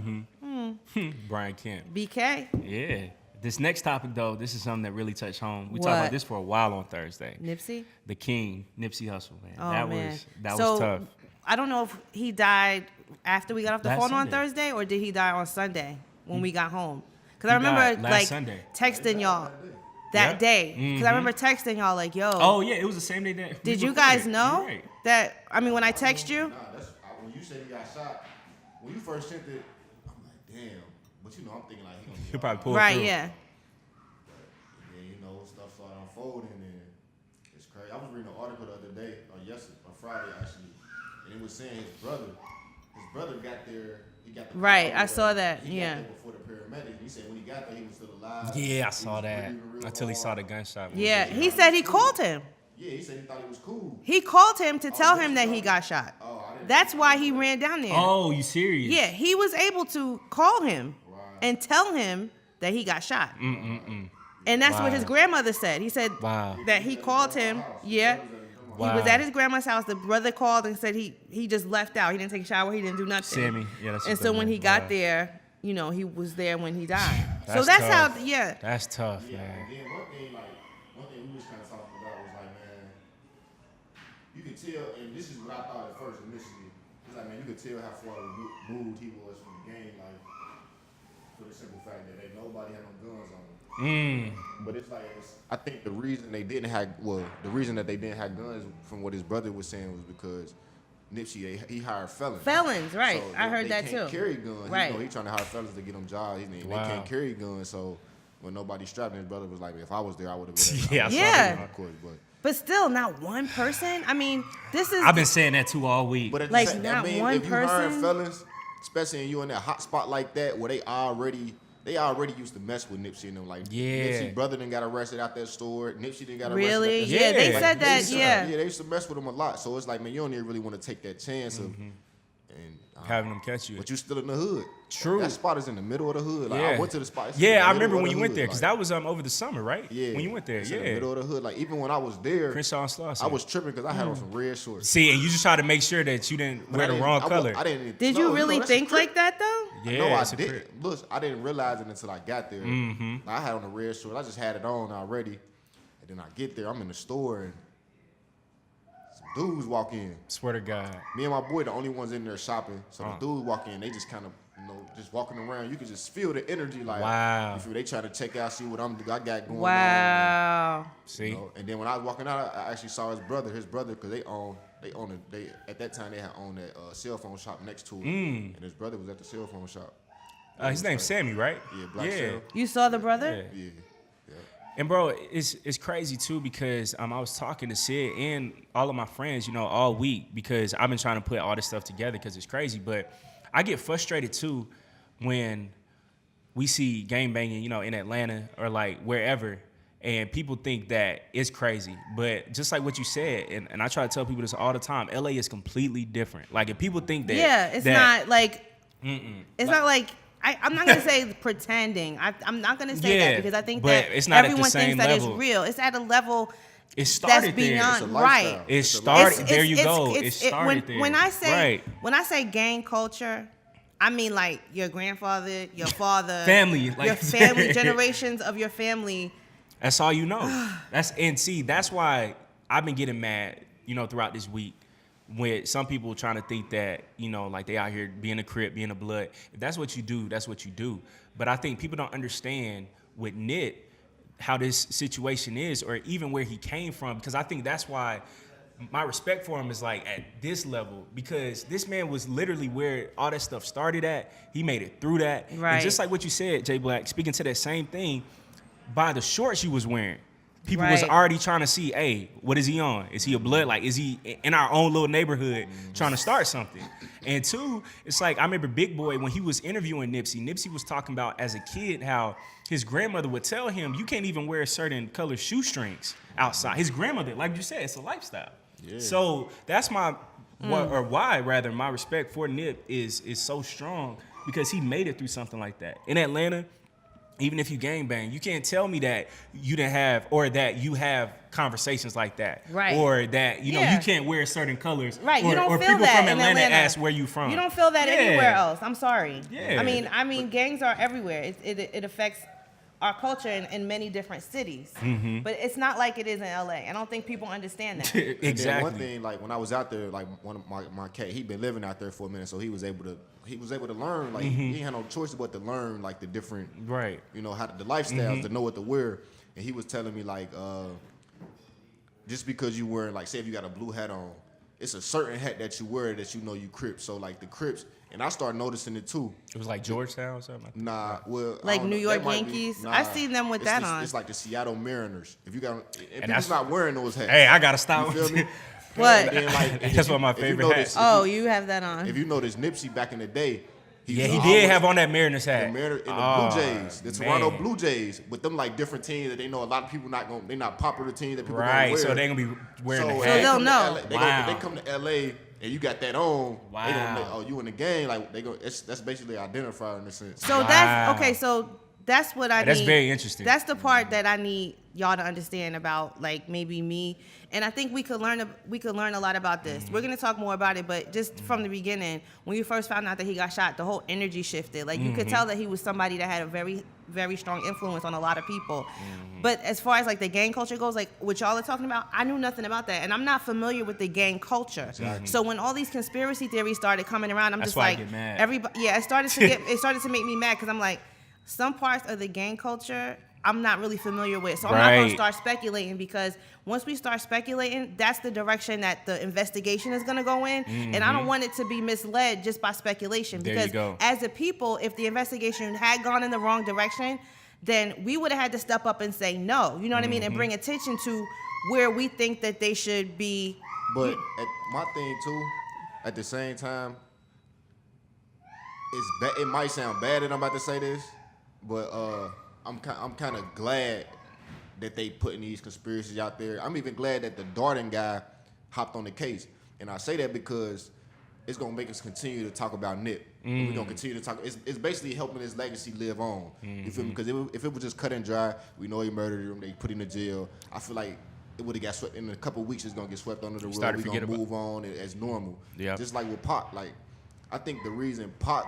Brian Kemp. BK, Yeah. This next topic, though, this is something that really touched home. We What? talked about this for a while on Thursday. Nipsey. The King, Nipsey Hussle, man. Oh, that man. was So, tough. I don't know if he died after we got off the Last phone on Sunday. Thursday or did he die on Sunday when we got home? Because I He remember died last like Sunday. texting y'all that Yep. day. Because I remember texting y'all like, yo, Oh, yeah, it was the same day that we did you recorded. guys know You're right. that? I mean, when I text you, Nah, when you said he got shot, when you first sent it, I'm like, damn. But you know, I'm thinking like he gonna be He'll probably all pull right? through. Yeah. And then, you know, stuff started unfolding, and it's crazy. I was reading an article the other day, or yesterday, or Friday actually, and it was saying his brother got there. He got the Right, car I saw there. that, He yeah. got there before the paramedic. He said when he got there, he was still alive. Yeah, I He saw was that. breathing real Until he saw hard. the gunshot. Yeah, he said he called him. Yeah, he said he thought he was cool. He called him to tell him that he got shot. Oh, I didn't. That's why he ran down there. Oh, you serious? Yeah, he was able to call him Wow. and tell him that he got shot. And that's what his Wow. grandmother said. He said Wow. that he called him. Yeah. He was Wow. at his grandma's house. The brother called and said he just left out. He didn't take a shower. He didn't do nothing. Sammy. Yeah, that's And his so when brother. he got Wow. there, you know, he was there when he died. so That's that's tough. how, yeah. That's tough, Yeah, man. and then one thing we was kind of talking about was like, man, you could tell, and this is what I thought at first initially. It's like, man, you could tell how far removed he was from the game, like, for the simple fact that nobody had no guns on him. But it's like, I think the reason they didn't have, the reason that they didn't have guns, from what his brother was saying, was because Nipsey, he hired felons. Felons, right. So I heard they that can't too. carry guns. Right. You know, he trying to hire fellas to get them jobs. They Wow. can't carry guns, so when nobody strapped, his brother was like, if I was there, I would have been. Yeah, I saw Yeah. that. Of course, but But still, not one person. I mean, this is. I've been saying that too all week. at Like, the same, not I mean, one if you hire person? felons, especially in you in that hot spot like that, where they already used to mess with Nipsey and them. Like, Yeah. Nipsey brother done got arrested out that store. Nipsey done got arrested. Really? At that Yeah, they Yeah. said that. used to- Yeah. they used to mess with him a lot. So it's like, man, you don't even really want to take that chance of, and Having them catch you. but you still in the hood. True. That spot is in the middle of the hood. Like, I went to the spot. it's in Yeah, the I middle remember of when the you went hood, there because like, that was over the summer, right? Yeah. When you went there, It's yeah. in the middle of the hood. Like, even when I was there, Crenshaw and Slauson. I was tripping because I had on some red shorts. See, and you just try to make sure that you didn't wear the wrong color. I didn't. Did no, you really that's think a trip. like that though? Yeah, No, I it's a didn't. crib. Look, I didn't realize it until I got there. Mm-hmm. I had on the red shorts. I just had it on already. And then I get there. I'm in the store and some dudes walk in. Swear to God. Me and my boy the only ones in there shopping. So Uh. the dudes walk in. They just kind of, just walking around. You can just feel the energy. Like, Wow. you feel they try to check out, see what I got going on. Wow. See? And then when I was walking out, I actually saw his brother. Because they at that time they had owned that cell phone shop next to it. And his brother was at the cell phone shop. His name's Sammy, right? Yeah, Black Cell. You saw the brother? Yeah. Yeah. And bro, it's crazy too because I was talking to Sid and all of my friends, all week because I've been trying to put all this stuff together because it's crazy. But I get frustrated too when we see gang banging, in Atlanta or like wherever, and people think that it's crazy. But just like what you said, and I try to tell people this all the time, LA is completely different. Like if people think that not like it's not like I'm not gonna say pretending. I'm not gonna say that because I think that it's not everyone at the same thinks that level. it's real. It's at a level It started that's beyond It's a right. lifestyle. It It's a started. lifestyle. There you go. It started there. When I say right. when I say gang culture, I mean like your grandfather, your father, Family, like your family, generations of your family. That's all you know. That's why I've been getting mad, throughout this week with some people trying to think that, like they out here being a Crip, being a Blood. If that's what you do, that's what you do. But I think people don't understand with Nip how this situation is or even where he came from, because I think that's why my respect for him is like at this level, because this man was literally where all that stuff started at. He made it through that. Right. And just like what you said, Jay Black, speaking to that same thing, by the shorts you was wearing, people was Right. already trying to see, hey, what is he on? Is he a Blood? Like, is he in our own little neighborhood trying to start something? And two, it's like, I remember Big Boy, when he was interviewing Nipsey was talking about as a kid how his grandmother would tell him, you can't even wear certain color shoestrings outside. His grandmother, like you said, it's a lifestyle. Yeah. So that's why my respect for Nip is so strong, because he made it through something like that. In Atlanta, even if you gangbang, you can't tell me that you didn't have, or that you have conversations like that. Right. Or that, you can't wear certain colors. Right. Or, You don't or feel people that from in Atlanta Atlanta. ask where you from. You don't feel that anywhere else. I'm sorry. Yeah. I mean, gangs are everywhere. It affects our culture in many different cities. Mm-hmm. But it's not like it is in LA. I don't think people understand that. Exactly. And then one thing, like when I was out there, like one of my cat, he'd been living out there for a minute, so he was able to learn. Like he ain't had no choice but to learn like the different, right? How the lifestyles, to know what to wear. And he was telling me like, just because you wearing, like, say if you got a blue hat on, it's a certain hat that you wear that you Crips. So like the Crips, and I started noticing it too. It was like Georgetown or something. Nah, well, like I don't New know. York That might be- Yankees. nah, I've seen them with that on. It's like the Seattle Mariners. If And people's not wearing those hats, Hey, I gotta stop. you feel me? What? And then, like, That's one of my if you favorite notice- hats. Oh, you have that on. If you notice Nipsey back in the day, Yeah, was he always did have on that Mariners hat. the Blue Oh, Jays, the Toronto man. Blue Jays, with them like different teams that they know a lot of people they're not popular teams that people Right, gonna wear. so they're gonna be wearing the if hat. they they'll come to know. LA, Wow. they come to LA and you got that on. Wow. They gonna, you in the game, like that's basically identifier in a sense. So Wow. that's okay. So that's what I need. That's very interesting. That's the part that I need y'all to understand about, like, maybe me. And I think we could learn a lot about this. We're gonna talk more about it, but just from the beginning, when you first found out that he got shot, the whole energy shifted. Like, you could tell that he was somebody that had a very, very strong influence on a lot of people. But as far as like the gang culture goes, like what y'all are talking about, I knew nothing about that, and I'm not familiar with the gang culture. Exactly. So when all these conspiracy theories started coming around, I'm That's just why I like, get mad. everybody. Yeah, it started to make me mad, because I'm like, some parts of the gang culture I'm not really familiar with. So I'm not going to start speculating, because once we start speculating, that's the direction that the investigation is going to go in. And I don't want it to be misled just by speculation. There you Because go. as a people, if the investigation had gone in the wrong direction, then we would have had to step up and say no. You know what I mean? And bring attention to where we think that they should be. But my thing too, at the same time, it might sound bad that I'm about to say this, but I'm kind of glad that they putting these conspiracies out there. I'm even glad that the Darden guy hopped on the case, and I say that because it's gonna make us continue to talk about Nip. We're gonna continue to talk. It's basically helping his legacy live on. You feel me? Because if it was just cut and dry, we know he murdered him. They put him in jail. I feel like it would have got swept in a couple of weeks. It's gonna get swept under the rug. Started We're to forget gonna about- move on as normal. Yeah. Just like with Pac. Like, I think the reason Pac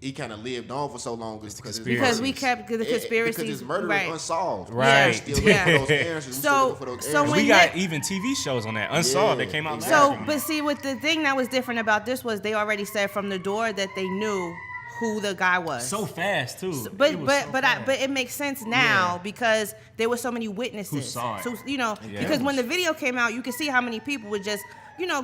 he kind of lived on for so long because we kept the conspiracies. Because his murder was unsolved. Right. Still looking for those answers. So when we got even TV shows on that unsolved that came out. So, but see, what the thing that was different about this was they already said from the door that they knew who the guy was. So fast too. But it makes sense now because there were so many witnesses who saw it. So because when the video came out, you could see how many people were just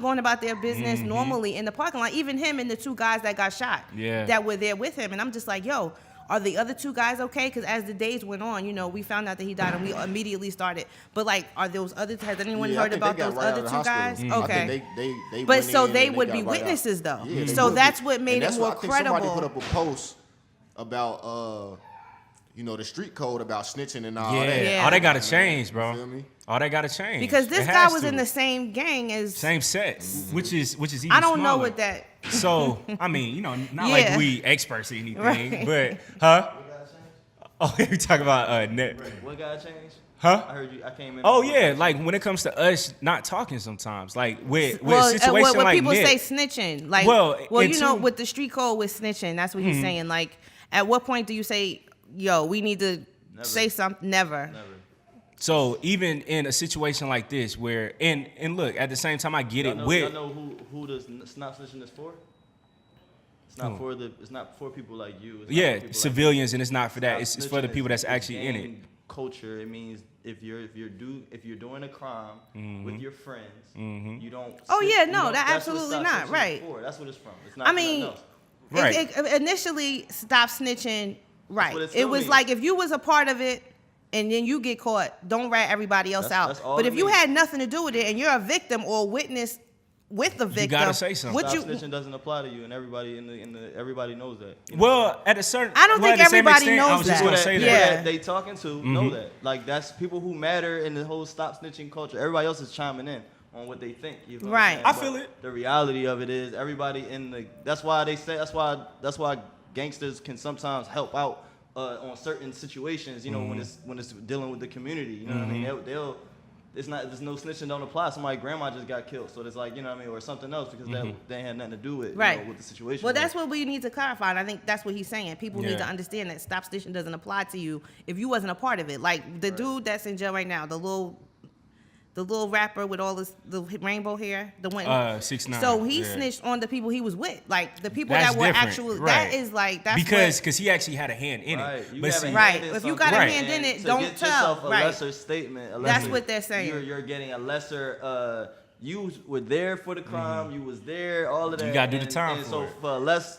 going about their business normally in the parking lot. Even him and the 2 guys that got shot that were there with him. And I'm just like, yo, are the other 2 guys okay? Because as the days went on, we found out that he died and we immediately started. But like, are those other? Has anyone heard about those other 2 guys? Okay. They but so they would be witnesses though. Yeah, so that's what made it more credible. Somebody put up a post about the street code about snitching and all that. Yeah. All that gotta change, bro. You feel me? All that gotta change. Because this guy was in the same gang as same set, which is even I don't smaller. know what that. So I mean, not like we experts or anything, Right. but Oh, you talk about net. What gotta change? Huh? I heard you. I came in. Oh yeah, like when it comes to us not talking sometimes, like with Well, situation when like people Nick, say snitching, like with the street code with snitching, that's what he's saying. Like, at what point do you say, "Yo, we need to say something"? Never. So even in a situation like this, where and look, at the same time, I get it. Y'all know who the snap snitching is for? It's not for It's not for people like you. It's not for civilians, like and it's not for that. It's for the people that's actually in it. Culture. It means if you're doing a crime with your friends, you don't. Oh snitch, yeah, you no, don't- that that's what absolutely stop not. snitching Right. is for. That's what it's from. It's not. I mean, nothing else. Right. it initially stop snitching. Right. what it It still was means. like if you was a part of it and then you get caught, don't rat everybody else out. That's all But it if you means. had nothing to do with it and you're a victim or a witness with the victim, gotta say something. What Stop you? snitching doesn't apply to you, and everybody everybody knows that. You know? Well, at a certain, I don't think at the same everybody extent, I knows was just that. gonna People say that, that. people Yeah. that they talking to know that. Like that's people who matter in the whole stop snitching culture. Everybody else is chiming in on what they think. You know what I'm Right. saying? I But feel it. The reality of it is everybody in the. That's why they say. That's why gangsters can sometimes help out on certain situations. You know when it's dealing with the community. You know what I mean? They'll. There's no snitching don't apply. Somebody's grandma just got killed, so it's like you know what I mean, or something else because they had nothing to do with with the situation. Well, that's what we need to clarify, and I think that's what he's saying. People need to Yeah. understand that stop snitching doesn't apply to you if you wasn't a part of it. Like the dude that's in jail right now, the little rapper with all the rainbow hair, the one. 6ix9ine. So he yeah. snitched on the people he was with, like the people That's that were different, actually. right. That is like that's because he actually had a hand in Right. it. You But have see, a Right. hand in If you something, got a Right. hand in it, and don't to get tell. yourself a Right. lesser statement. A That's lesser- what they're saying. You're getting a lesser. You were there for the crime. You was there. All of that. You gotta do the time and for so it. for a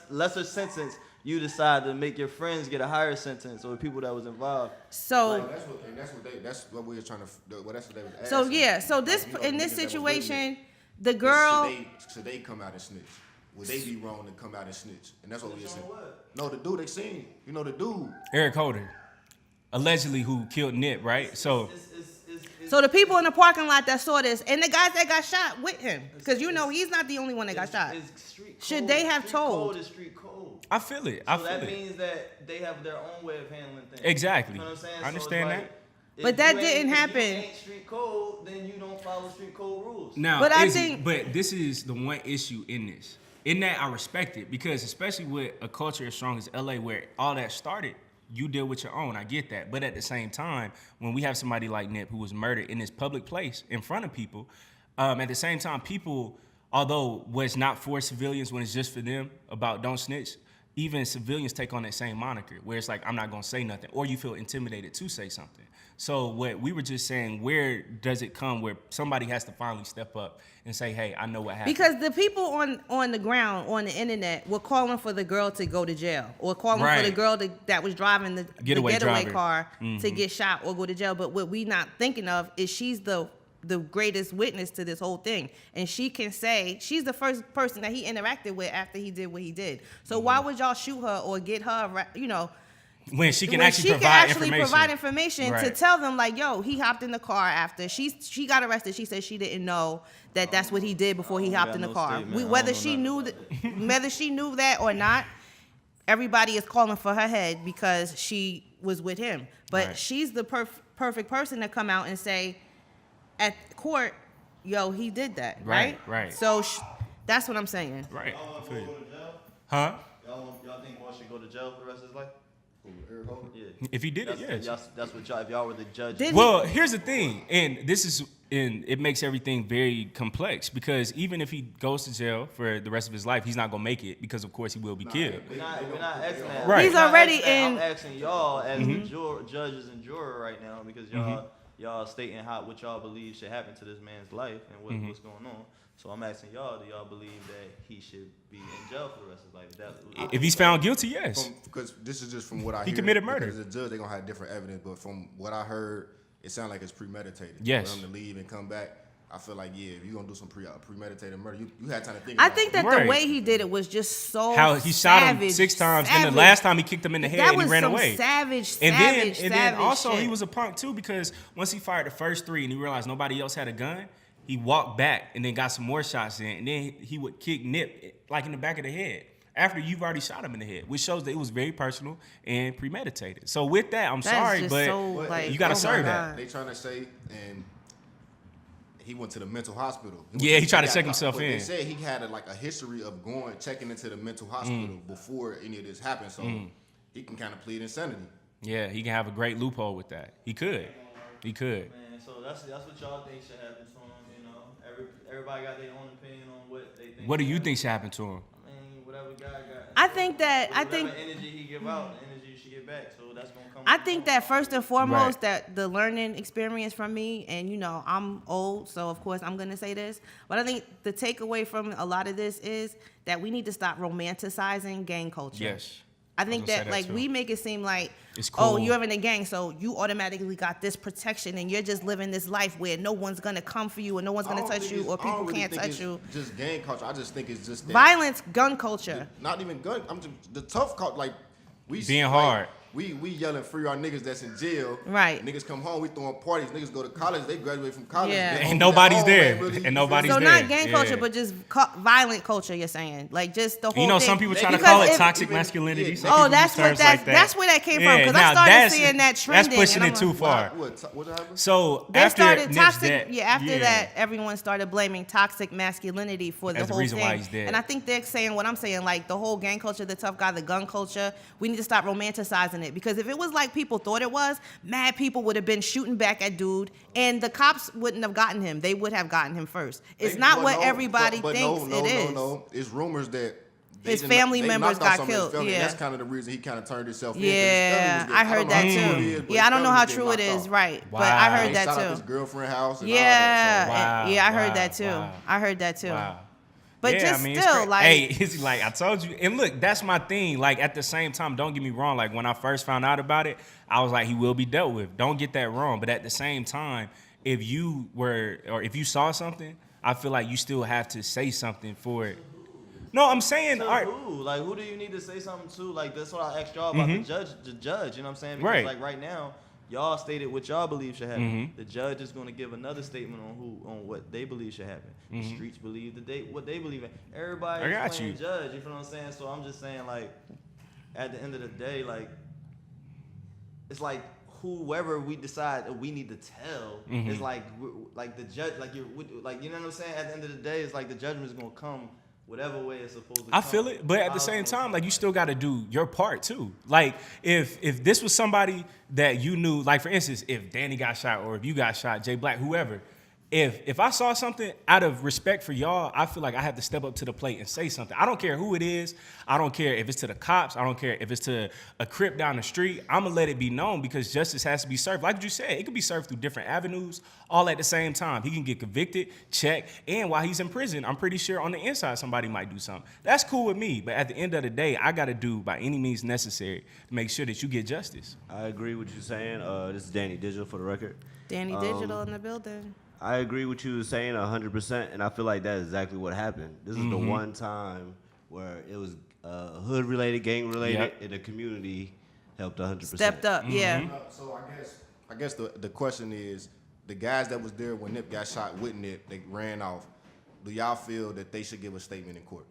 lesser sentence, you decide to make your friends get a higher sentence, or the people that was involved. So. That's what we were trying to. Well, that's what they was asking. So yeah, so this Like, in this niggas that was situation, with the it, girl. should they come out and snitch? Would they be wrong to come out and snitch? And that's what we were saying. No, the dude they seen. The dude. Eric Holder, allegedly who killed Nip, right? So So the people in the parking lot that saw this, and the guys that got shot with him, because he's not the only one that got shot. Should they have told? Code is street code. I feel it. So that means that they have their own way of handling things. Exactly. You know what I'm saying? I understand that. If But that you didn't if happen. You ain't street code, then you don't follow street code rules. Now, But I is it- think- but this is the one issue in this. In that, I respect it because especially with a culture as strong as LA, where all that started, you deal with your own. I get that, but at the same time, when we have somebody like Nip who was murdered in this public place in front of people, at the same time, people, although was not for civilians when it's just for them about don't snitch, even civilians take on that same moniker where it's like I'm not gonna say nothing, or you feel intimidated to say something. So what we were just saying, where does it come where somebody has to finally step up and say, hey, I know what happened? Because the people on the ground, on the internet, were calling for the girl to go to jail, or calling for the Right. girl that was driving the Getaway driver. car to get shot or go to jail. But what we not thinking of is she's the greatest witness to this whole thing, and she can say she's the first person that he interacted with after he did what he did. So why would y'all shoot her or get her, when she can when actually she provide can actually information. provide information to Right. tell them like, yo, he hopped in the car after she got arrested. She said she didn't know that that's what he did before he hopped in the no car. statement. I Whether don't she know knew whether she knew that or not, everybody is calling for her head because she was with him. But Right. she's the perfect person to come out and say at court, yo, he did that, right? Right. So that's what I'm saying. Right. I feel you. Huh? Y'all think Boy should go to jail for the rest of his life? Eric Holder? Yeah. If he did it, yes. That's what y'all. If y'all were the judge. Well, here's the thing, and it makes everything very complex because even if he goes to jail for the rest of his life, he's not gonna make it because of course he will be killed. We're not asking that. Right. He's already I'm in. asking y'all as the judges and juror right now because y'all stating what y'all believe should happen to this man's life and what's going on. So I'm asking y'all, do y'all believe that he should be in jail for the rest of his life? If he's found guilty, yes. Because this is just from what I hear. He committed murder. Because the judge, they're going to have different evidence. But from what I heard, it sounded like it's premeditated. Yes. For him to leave and come back, I feel like, if you're going to do some premeditated murder, you had time to think I about think it. that the way he did it was just so How he shot him savage, 6 times, savage. and the last time he kicked him in the head That and he was ran some away. savage, And savage then also shit. he was a punk too because once he fired the first 3 and he realized nobody else had a gun, he walked back and then got some more shots in, and then he would kick Nip like in the back of the head after you've already shot him in the head, which shows that it was very personal and premeditated. So with that, I'm That is sorry, just but so, like, you got to oh my serve God. that. They trying to say, and he went to the mental hospital. Yeah, he tried to check got- himself but in. They said he had a history of checking into the mental hospital before any of this happened, so he can kind of plead insanity. Yeah, he can have a great loophole with that. He could. Man, so that's what y'all think should happen to him. You know, everybody got their own opinion on what they think. What do you think should happen to him? I mean, whatever guy got. I think Whatever energy he give out, the energy you should get back. So that's gonna come. I think that first and foremost, Right. that the learning experience from me, and I'm old, so of course I'm gonna say this, but I think the takeaway from a lot of this is that we need to stop romanticizing gang culture. Yes. I think gonna say that, like, too. we make it seem like, It's oh, cool. you're in a gang, so you automatically got this protection, and you're just living this life where no one's gonna come for you, and no one's gonna touch you, or people can't touch you. Just gang culture. I just think it's just that. Violence, gun culture. Not even gun. I'm just the tough culture. Like we Being like, hard. We yelling free our niggas that's in jail. Right. Niggas come home. We throwing parties. Niggas go to college. They graduate from college. Yeah. They And home, nobody's they home, there. ain't really- And nobody's So there. not gang Yeah. culture, but just violent culture. You're saying, like, just the whole. You know, thing. some people try to Because call it if- toxic even- masculinity. yeah. Some Oh, people that's use what terms like that. that's where that came from. Because I now started that's- seeing that trending. That's pushing and it I'm too like, far. What happened? So They after started Nip's toxic. death, After that, everyone started blaming toxic masculinity for the As the whole reason thing. why he's dead. And I think they're saying what I'm saying, like the whole gang culture, the tough guy, the gun culture. We need to stop romanticizing it, because if it was like people thought it was, mad people would have been shooting back at dude, and the cops wouldn't have gotten him. They would have gotten him first. It's not what everybody thinks it is. No. It's rumors that His family members knocked out got some of his killed, family. yeah. That's kind of the reason he kind of turned himself in. Yeah, I heard that too. Yeah, I don't know how true it is, right? But I Wow. heard He that shot up too. his girlfriend's house. And Yeah, all that, so. Wow, yeah, I heard wow, that too. wow. I heard that too. Wow. But Yeah, just I mean, it's still, cra- like, hey, it's like I told you. And look, that's my thing. Like at the same time, don't get me wrong. Like when I first found out about it, I was like, he will be dealt with. Don't get that wrong. But at the same time, if you saw something, I feel like you still have to say something for it. No, I'm saying, To all right, who? Like, who do you need to say something to? Like, that's what I asked y'all about the judge. You know what I'm saying? Because Right. like right now, y'all stated what y'all believe should happen. The judge is going to give another statement on what they believe should happen. The streets believe what they believe in. Everybody I got is playing you. judge. You feel what I'm saying? So I'm just saying, like, at the end of the day, like, it's like whoever we decide that we need to tell is like the judge, like you know what I'm saying? At the end of the day, it's like the judgment is going to come whatever way it's supposed to come. I feel it, but at the same time, like you still got to do your part too. Like if this was somebody that you knew, like for instance, if Danny got shot or if you got shot, Jay Black, whoever, if I saw something out of respect for y'all, I feel like I have to step up to the plate and say something. I don't care who it is. I don't care if it's to the cops. I don't care if it's to a Crip down the street. I'm gonna let it be known because justice has to be served. Like you said, it could be served through different avenues, all at the same time. He can get convicted, checked, and while he's in prison, I'm pretty sure on the inside somebody might do something. That's cool with me, but at the end of the day, I gotta do by any means necessary to make sure that you get justice. I agree with you saying. This is Danny Digital for the record. Danny Digital in the building. I agree with you saying 100%, and I feel like that's exactly what happened. This is the one time where it was hood-related, gang-related, Yep. and the community helped 100%. Stepped up, yeah. So I guess the question is, the guys that was there when Nip got shot with Nip, they ran off. Do y'all feel that they should give a statement in court?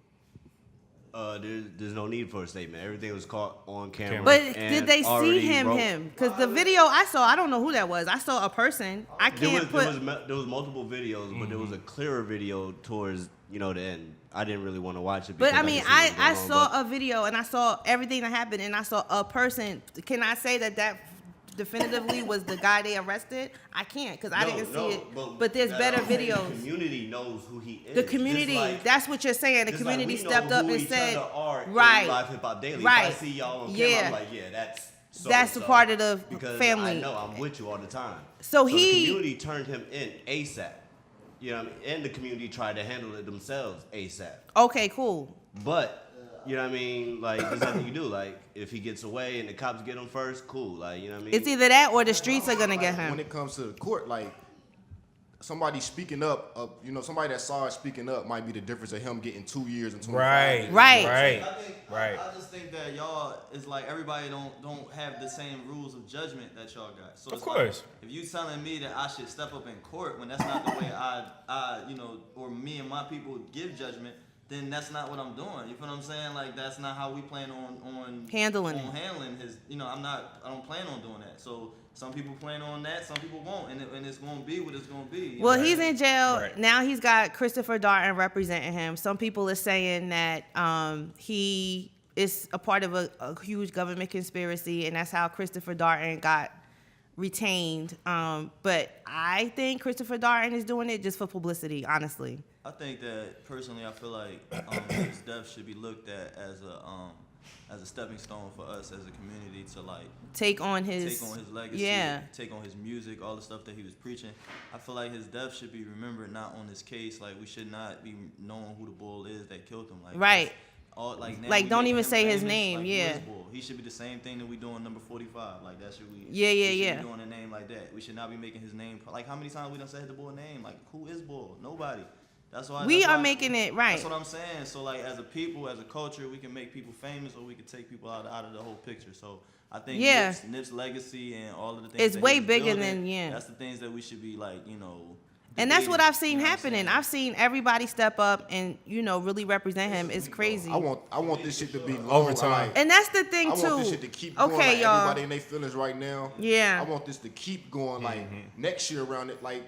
There's no need for a statement. Everything was caught on camera. But and did they see already him? wrote- Because the video I saw, I don't know who that was. I saw a person. I can't put. There was multiple videos, but there was a clearer video towards the end. I didn't really want to watch it. But I because mean, could see what I was going saw on, but- a video and I saw everything that happened and I saw a person. Can I say that definitively was the guy they arrested? I can't because I didn't see it. But there's better The videos. community knows who he is. The community, Just like- that's what you're saying. The just like community we know stepped up who and each said, other are in right, Live Hip Hop Daily. right, If I see y'all on yeah. camera, I'm like, yeah, that's so That's a part of the because family. I know I'm with you all the time. So the he- community turned him in ASAP. You know what I mean? And the community tried to handle it themselves ASAP. Okay, cool. But you know what I mean? Like, there's nothing you do. Like, if he gets away and the cops get him first, cool. Like, you know what I mean? It's either that or the streets are gonna get When him. it comes to the court, like somebody speaking up, somebody that saw it speaking up might be the difference of him getting 2 years and 25 Right. years. Right. Right. I just think that y'all is like everybody don't have the same rules of judgment that y'all got. So Of it's course. Like, if you telling me that I should step up in court when that's not the way I or me and my people give judgment, then that's not what I'm doing. You feel what I'm saying? Like that's not how we plan on Handling his. I don't plan on doing that. So some people plan on that, some people won't, and it's gonna be what it's gonna be. Well, he's in jail Right. now. He's got Christopher Darden representing him. Some people are saying that he is a part of a huge government conspiracy, and that's how Christopher Darden got retained. But I think Christopher Darden is doing it just for publicity, honestly. I think that personally, I feel like his death should be looked at as a stepping stone for us as a community to like Take on his legacy, yeah. take on his music, all the stuff that he was preaching. I feel like his death should be remembered not on this case. Like we should not be knowing who the bull is that killed him. Like Right. All, like now Like, we don't making even him say his famous, name, like, yeah. who is bull? He should be the same thing that we doing number 45. Like that should we Yeah, we should yeah. be doing a name like that. We should not be making his name like how many times we done said the bull name? Like who is bull? Nobody. That's why We that's are why- making it right. That's what I'm saying. So like as a people, as a culture, we can make people famous or we can take people out of the whole picture. So I think Yeah. Nip's legacy and all of the things It's that way he was bigger building, than, yeah. That's the things that we should be like, And that's what debating, I've seen you know what I'm happening. saying? I've seen everybody step up and really represent him. It's crazy. I want this shit to be long. Overtime. Like, And that's the thing I too. want this shit to keep going. Okay, Like, y'all. everybody in their feelings right now. Yeah. I want this to keep going. Like next year around it, like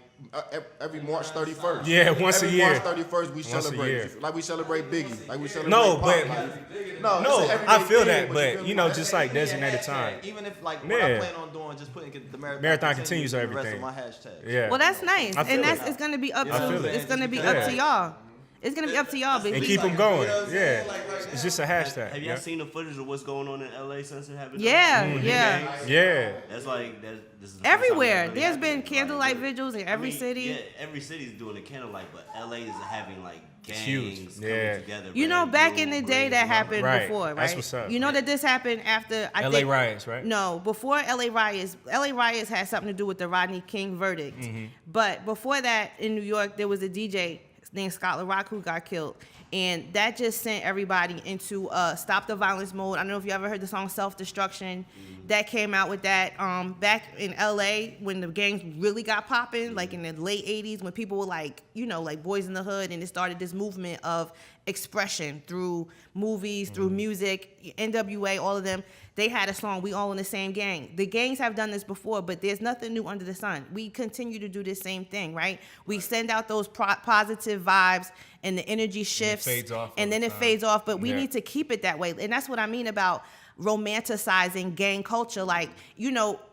every March 31st. Yeah, once a every year. March 31st we Once a celebrate. year. Like we celebrate Biggie. Like we celebrate. No, Pac. but- Like, No, it's an everyday I feel thing, that, you but feel you me? know, That's just it. like designated time. Even if like what Yeah. I plan on doing, just putting the Marathon continues and or the rest of everything. my hashtags. Yeah. Well, that's nice, I feel and that's it. it's gonna be up I feel to it. it's gonna be Yeah. up to y'all. It's gonna be up to y'all, And baby. keep them going. You know what I'm Yeah. saying? Like, right It's now. just a hashtag. Have y'all Yeah. seen the footage of what's going on in LA since it happened? Yeah, Mm-hmm. yeah. Yeah. That's like this is the first time Everywhere. that really There's happened. been Like, candlelight vigils in every city. Yeah, every city's doing a candlelight, but LA is having like gangs huge. coming Yeah. together. You know, man, back in the blue, day red, that yellow. happened Right. before, right? That's what's up. You know that this happened after I LA think riots, right? No, before LA riots. LA riots had something to do with the Rodney King verdict. Mm-hmm. But before that, in New York, there was a DJ named Scott LaRock who got killed. And that just sent everybody into stop the violence mode. I don't know if you ever heard the song Self-Destruction. That came out with that back in LA when the gangs really got popping, like in the late 80s when people were like, like Boys in the Hood, and it started this movement of expression through movies, through music, NWA, all of them. They had a song, We All in the Same Gang. The gangs have done this before, but there's nothing new under the sun. We continue to do this same thing, right? We send out those positive vibes and the energy shifts. fades off and all then the it time. fades off, but we Yeah. need to keep it that way. And that's what I mean about romanticizing gang culture. Like,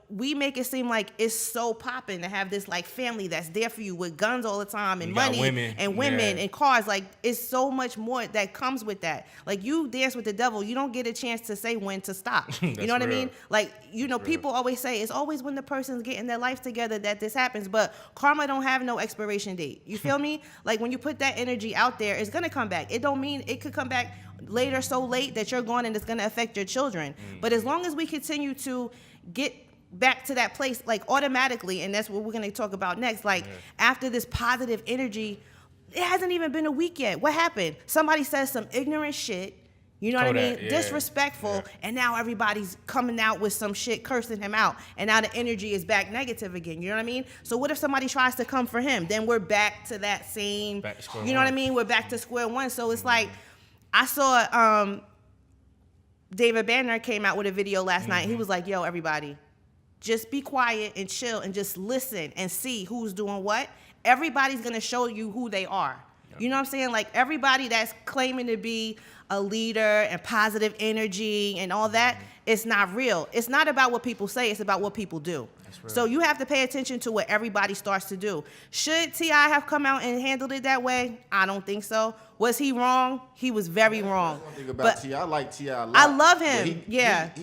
we make it seem like it's so popping to have this like family that's there for you with guns all the time and You got money women. and women Yeah. and cars. Like, it's so much more that comes with that. Like, you dance with the devil, you don't get a chance to say when to stop. You That's know what I real. mean? Like, people always say it's always when the person's getting their life together that this happens, but karma don't have no expiration date. You feel me? Like, when you put that energy out there, it's gonna come back. It don't mean it could come back later, so late that you're gone and it's gonna affect your children. But as long as we continue to get back to that place, like, automatically, and that's what we're gonna talk about next, like, after this positive energy, it hasn't even been a week yet. What happened? Somebody says some ignorant shit, you know what I mean? Kodak, yeah. Disrespectful, Yeah. and now everybody's coming out with some shit, cursing him out, and now the energy is back negative again, you know what I mean? So what if somebody tries to come for him? Then we're back to that same, Back to square you know what I one. mean? We're back to square one. So it's like, I saw David Banner came out with a video last night. He was like, yo, everybody, just be quiet and chill and just listen and see who's doing what. Everybody's going to show you who they are. You know what I'm saying? Like, everybody that's claiming to be a leader and positive energy and all that, it's not real. It's not about what people say. It's about what people do. So you have to pay attention to what everybody starts to do. Should T.I. have come out and handled it that way? I don't think so. Was he wrong? He was very wrong. One thing about T.I., I like T.I. a lot. I love him. He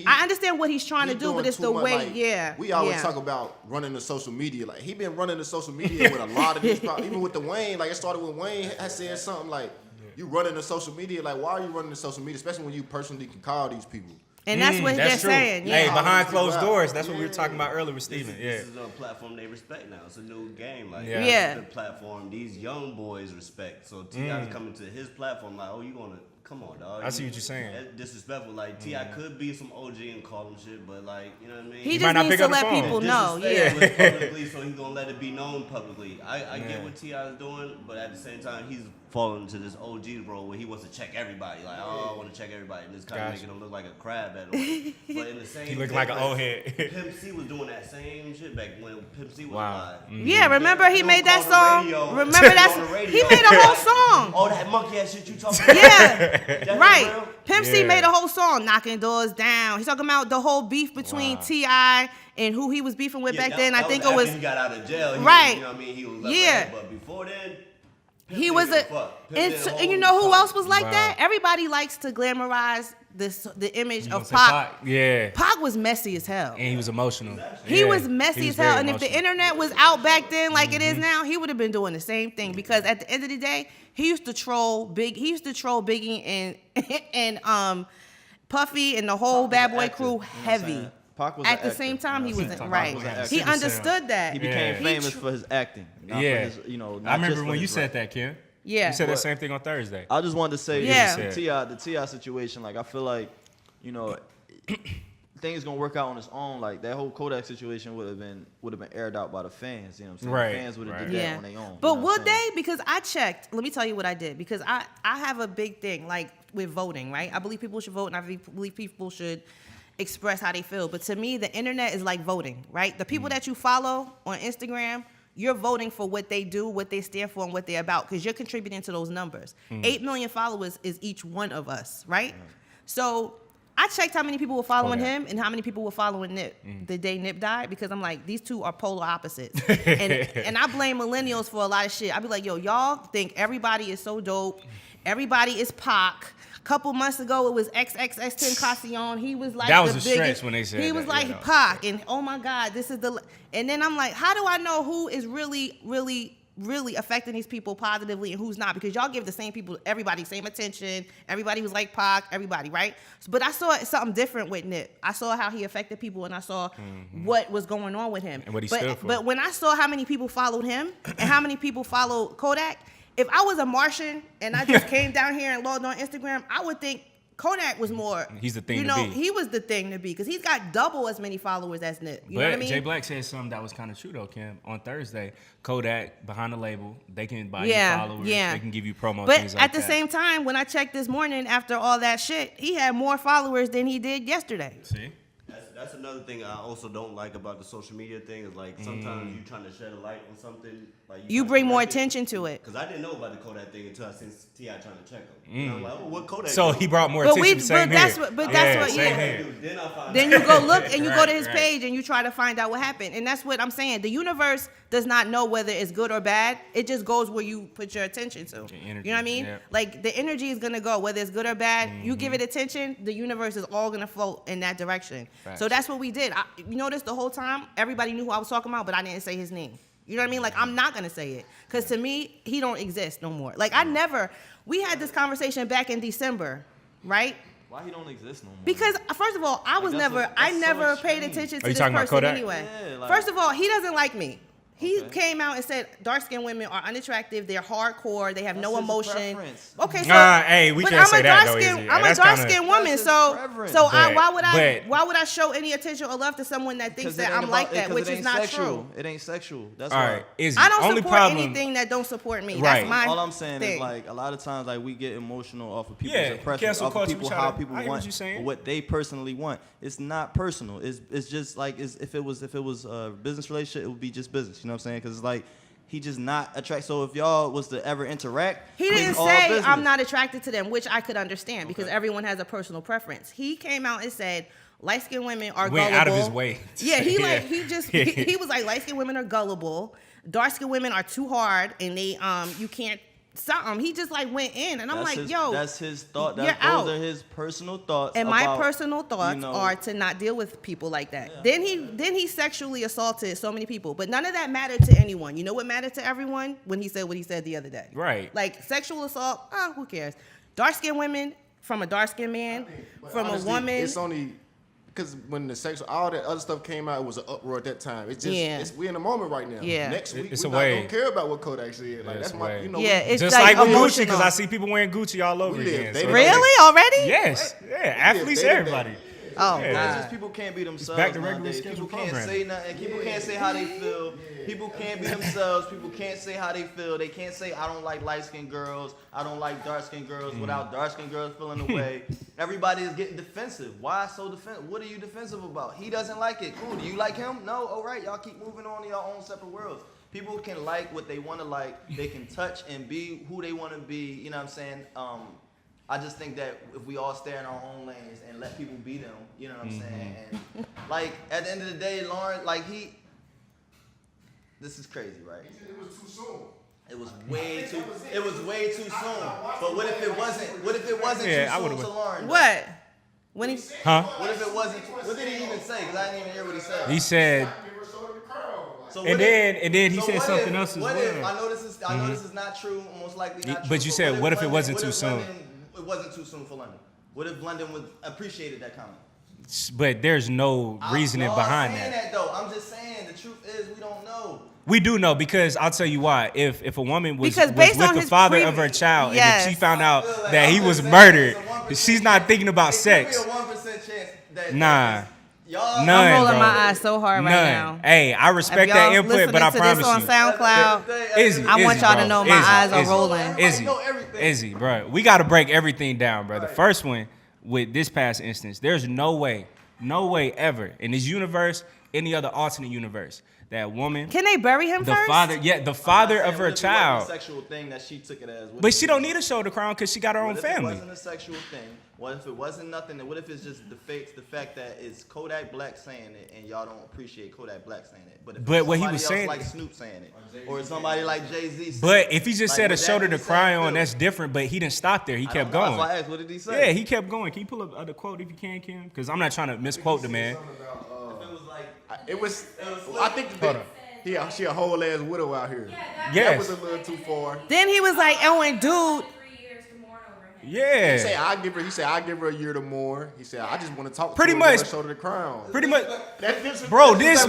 I understand what he's trying to do, but it's the way, We always talk about running the social media. Like, he been running the social media with a lot of these problems. Even with the Wayne, like, it started with Wayne had said something like, you running the social media, like, why are you running the social media, especially when you personally can call these people? And that's what they're saying. Hey, Yeah. behind closed doors, that's what we were talking about earlier with Steven. This is a platform they respect now. It's a new game. Like, Yeah. the platform these young boys respect. So T.I.'s coming to his platform like, oh, you gonna come on, dog. I see what you're saying. That's disrespectful. Like, T.I. could be some OG and call him shit, but like, you know what I mean? He might just not needs pick to up the let phone. people know. Yeah. Publicly, so he's gonna let it be known publicly. I get what T.I. is doing, but at the same time, he's falling into this OG role where he wants to check everybody. Like, oh, I want to check everybody, and it's kind of making him look like a crab at him. But in the same, He looked like an old head. Pimp C was doing that same shit back when Pimp C was alive. Yeah, remember he made that on the song? radio. Remember On that? the radio. He made a whole song. Oh, that monkey ass shit you talking about? Yeah, That's right. real? Pimp C Yeah. made a whole song, knocking doors down. He's talking about the whole beef between T.I. and who he was beefing with Yeah, back then. that I think was it was. after he got out of jail. Right. You know what I mean? He was Yeah. but before then, He was and you know who else was like that? Everybody likes to glamorize the image of Pac. Yeah. Pac was messy as hell. And he was emotional. He Yeah. was messy He was as hell. very And if the emotional. internet was out back then like it is now, he would have been doing the same thing. Because at the end of the day, he used to troll Biggie and Puffy and the whole Bad Boy crew heavy. Pac was At an the same actor, time, you he know was what I'm right. saying? Pac was an He actor. understood that. He became Yeah. famous for his acting. Not Yeah. For his, not I remember just for when you his said rap. that, Kim. Yeah. You said that What? same thing on Thursday. I just wanted to say, Yeah. the T.I. situation. Like, I feel like, things gonna work out on its own. Like, that whole Kodak situation would have been aired out by the fans. You know what I'm saying? Right, The fans would have right. did that Yeah. on their own. But you know what would I'm saying? they? Because I checked. Let me tell you what I did. Because I have a big thing, like, with voting, right? I believe people should vote, and I believe people should express how they feel. But to me, the internet is like voting, right? The people that you follow on Instagram, you're voting for what they do, what they stand for, and what they're about, because you're contributing to those numbers. 8 million followers is each one of us, right? So I checked how many people were following him and how many people were following Nip the day Nip died, because I'm like, these two are polar opposites. and I blame millennials for a lot of shit. I be like, yo, y'all think everybody is so dope. Everybody is Pac. Couple months ago, it was XXXTentacion. He was like That was the a biggest. stretch when they said he was that, like you know. Pac, and oh my God, this is the. And then I'm like, how do I know who is really affecting these people positively and who's not? Because y'all give the same people, everybody, same attention. Everybody was like Pac, everybody, right? But I saw something different with Nip. I saw how he affected people, and I saw what was going on with him. And what he stood for. But when I saw how many people followed him and how many people followed Kodak, if I was a Martian and I just came down here and logged on Instagram, I would think Kodak was more. He's the thing to be. He was the thing to be, because he's got double as many followers as Nip. You know what I mean? Jay Black said something that was kind of true though, Kim. On Thursday, Kodak behind the label, they can buy you followers, they can give you promo. But things like at the that. same time, when I checked this morning after all that shit, he had more followers than he did yesterday. See, That's another thing I also don't like about the social media thing is like sometimes you trying to shed a light on something. Like You bring more attention to it. Because I didn't know about the Kodak thing until I seen T.I. trying to check him. And I'm like, oh, what Kodak? so do? he brought more But attention. we- Same but that's here. what- but that's what- same yeah. here. Then I found Then out. you go look and you go to his Right. page and you try to find out what happened. And that's what I'm saying. The universe does not know whether it's good or bad. It just goes where you put your attention to. energy, You know what I mean? yeah. Like, the energy is going to go, whether it's good or bad. You give it attention, the universe is all going to float in that direction. Facts. So that's what we did. You notice the whole time, everybody knew who I was talking about, but I didn't say his name. You know what I mean? Like, I'm not going to say it. Because to me, he don't exist no more. Like, we had this conversation back in December, right? Why he don't exist no more? Because first of all, I that's so never paid extreme. attention Are to you this talking about person Kodak? anyway. Yeah, like- First of all, he doesn't like me. He came out and said dark-skinned women are unattractive. They're hardcore. They have no emotion. Okay, so hey, we can't say that though. Izzy. I'm a dark-skinned woman, so why would I show any attention or love to someone that thinks that I'm like that, which is not true? It ain't sexual. That's all why. right. Izzy, I don't only support anything that don't support me. Right. That's my all I'm saying thing. is like a lot of times like we get emotional off of people's Yeah, impressions, cancel off of culture, people we how try to- people I hear what want you're saying. or what they personally want. It's not personal. It's just like if it was a business relationship, it would be just business. You know what I'm saying? Because it's like. He just not attract. So if y'all was to ever interact, he didn't it's all say business. I'm not attracted to them, which I could understand because everyone has a personal preference. He came out and said light-skinned women are went gullible. out of his way. Yeah, he was like light-skinned women are gullible, dark-skinned women are too hard, and they you can't stop them. He just like went in, and I'm That's like, his, yo, that's his thought. you're Those out. are his personal thoughts. And my about, personal thoughts you know, are to not deal with people like that. Then he sexually assaulted so many people, but none of that mattered to anyone. You know what mattered to everyone? When he said what he said the other day. Right. Like sexual assault, who cares? Dark-skinned women from a dark-skinned man, from honestly, a woman. It's only because when the sexual, all that other stuff came out, it was an uproar at that time. It's just, we in the moment right now. Yeah. Next week, It's we're a not wave. gonna care about what Kodak said. Like It's that's a my, wave. you know. Yeah, it's Just like like with Gucci, emotional. because I see people wearing Gucci all over We live again. day So to Really? Already? yes, yeah, athletes, day to day. everybody. Oh, Yeah. It's God. just people can't be themselves back to regular nowadays. scheduled People can't programming. say nothing. People can't say how they feel. People can't be themselves. People can't say how they feel. They can't say I don't like light-skinned girls. I don't like dark-skinned girls without dark-skinned girls feeling away. Everybody is getting defensive. Why so defensive? What are you defensive about? He doesn't like it. Cool. Do you like him? No. All right. Y'all keep moving on to your own separate worlds. People can like what they want to like. They can touch and be who they want to be. You know what I'm saying? I just think that if we all stay in our own lanes and let people be them, you know what I'm saying? And like at the end of the day, Lauren, like this is crazy, right? It was too soon. It was way too soon. But what if it wasn't Yeah, I too soon would've- to Lauren? What? When he Huh? What if it wasn't? What did he even say? Because I didn't even hear what he said. He said, So and what then he so said what something if- else as what if- well. I know this is not true, most likely not true. But you said, what if it wasn't too soon? It wasn't too soon for London. What if London would appreciated that comment? But there's no reasoning I'm behind saying that. though. I'm just saying the truth is we don't know. We do know because I'll tell you why. If a woman was Because based with on the his father of previous- her child, Yes. and if she found out I feel like- that he I'm was just saying murdered, it's a 1% she's not thinking about It sex. could be a 1% chance that Nah. y'all None, I'm rolling bro. my eyes so hard right None. now. Hey, I If respect y'all that input, but I listening to promise this on you. SoundCloud, Izzy, I want Izzy, y'all bro. to know my Izzy, eyes are Izzy. rolling. Izzy, know everything. Izzy, bro, we got to break everything down, bro. The first one with this past instance, there's no way ever in this universe, any other alternate universe, that woman, Can they bury him the first? father of her child. Sexual thing that she took it as. But she don't need a shoulder crown because she got her own What if family. it wasn't a sexual thing? What if it wasn't nothing? And what if it's just the fact that it's Kodak Black saying it and y'all don't appreciate Kodak Black saying it? But if But it's what he somebody was else saying- like Snoop saying it, or somebody like Jay-Z saying But it, if he just like, said a would that shoulder be to the cry same on, feel? that's different. But he didn't stop there. He kept That's going. why I asked, what did he say? Yeah, he kept going. Can you pull up the quote if you can, Kim? Because I'm not trying to misquote the man. If it was like, It was. was I think she a whole ass widow out here. That Yes. was a little too far. Then he was like, oh, and dude, 3 years to mourn over him. He said Yeah. He said I give her a year to more. He said I just want to talk. Pretty to her, give much. her shoulder the crown. Pretty much. That's Bro, this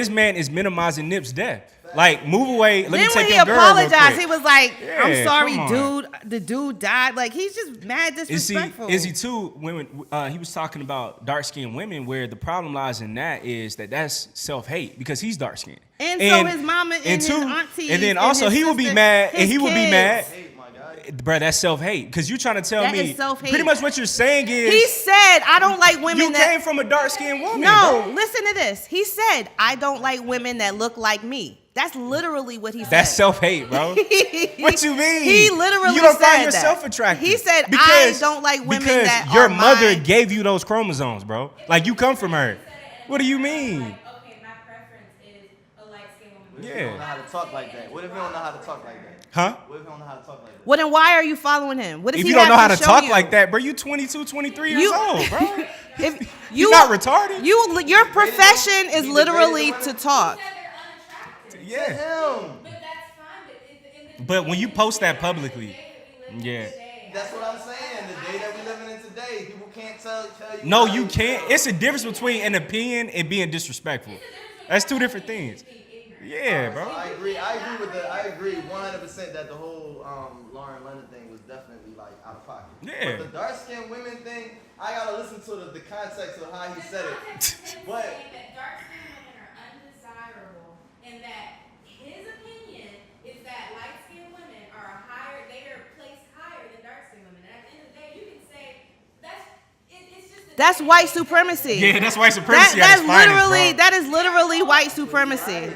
man is minimizing Nip's death. Like, move away. Let me then when take he your girl real apologized, quick. he was like, Yeah, I'm sorry, come on. dude. The dude died. Like, he's just mad Is disrespectful. he too? When he was talking about dark skinned women, where the problem lies in that is that's self hate because he's dark skinned. And so his mama and his aunties and then and also his he would be sister, mad, and his he would be mad. kids. hey, my guy. Bro, that's self hate because you trying to tell That me is self-hate. pretty much what you're saying is He said, I don't like women you that... came from a dark skinned woman. No, bro. listen to this. He said, I don't like women that look like me. That's literally what he said. That's self hate, bro. What you mean? He literally you don't said find that. yourself attractive. He said, I don't like women because that your are mother mine. gave you those chromosomes, bro. Like you come from her. What do you mean? Like, okay, my preference is a light-skinned woman. What if you don't know Yeah. how to talk like that? What if you don't know how to talk like that? Huh? What if you don't know how to talk like that? Well, then why are you following him? What does If he you don't have know how to show talk you? like that, bro, you 22, 23 years old, bro. If You not retarded? Your profession is He literally degraded to women? talk. He said they're unattractive. Yeah. Him. But that's fine. But in the But when you post that publicly, day that we live in yeah. today, That's what I'm saying. The day that we living in today, people can't tell you. No, how you they can't. feel. It's a difference between an opinion and being disrespectful. That's two different things. Yeah, bro. I agree 100% that the whole Lauren Leonard thing was definitely like out of pocket. Yeah. But the dark skinned women thing, I gotta listen to the context of how he said it. But saying that dark skinned women are undesirable, and that his opinion is that light skinned women are they are placed higher than dark skinned women. And at the end of the day, you can say it's just That's white supremacy. Yeah, that's white supremacy. at its finest, bro. That is literally white supremacy. and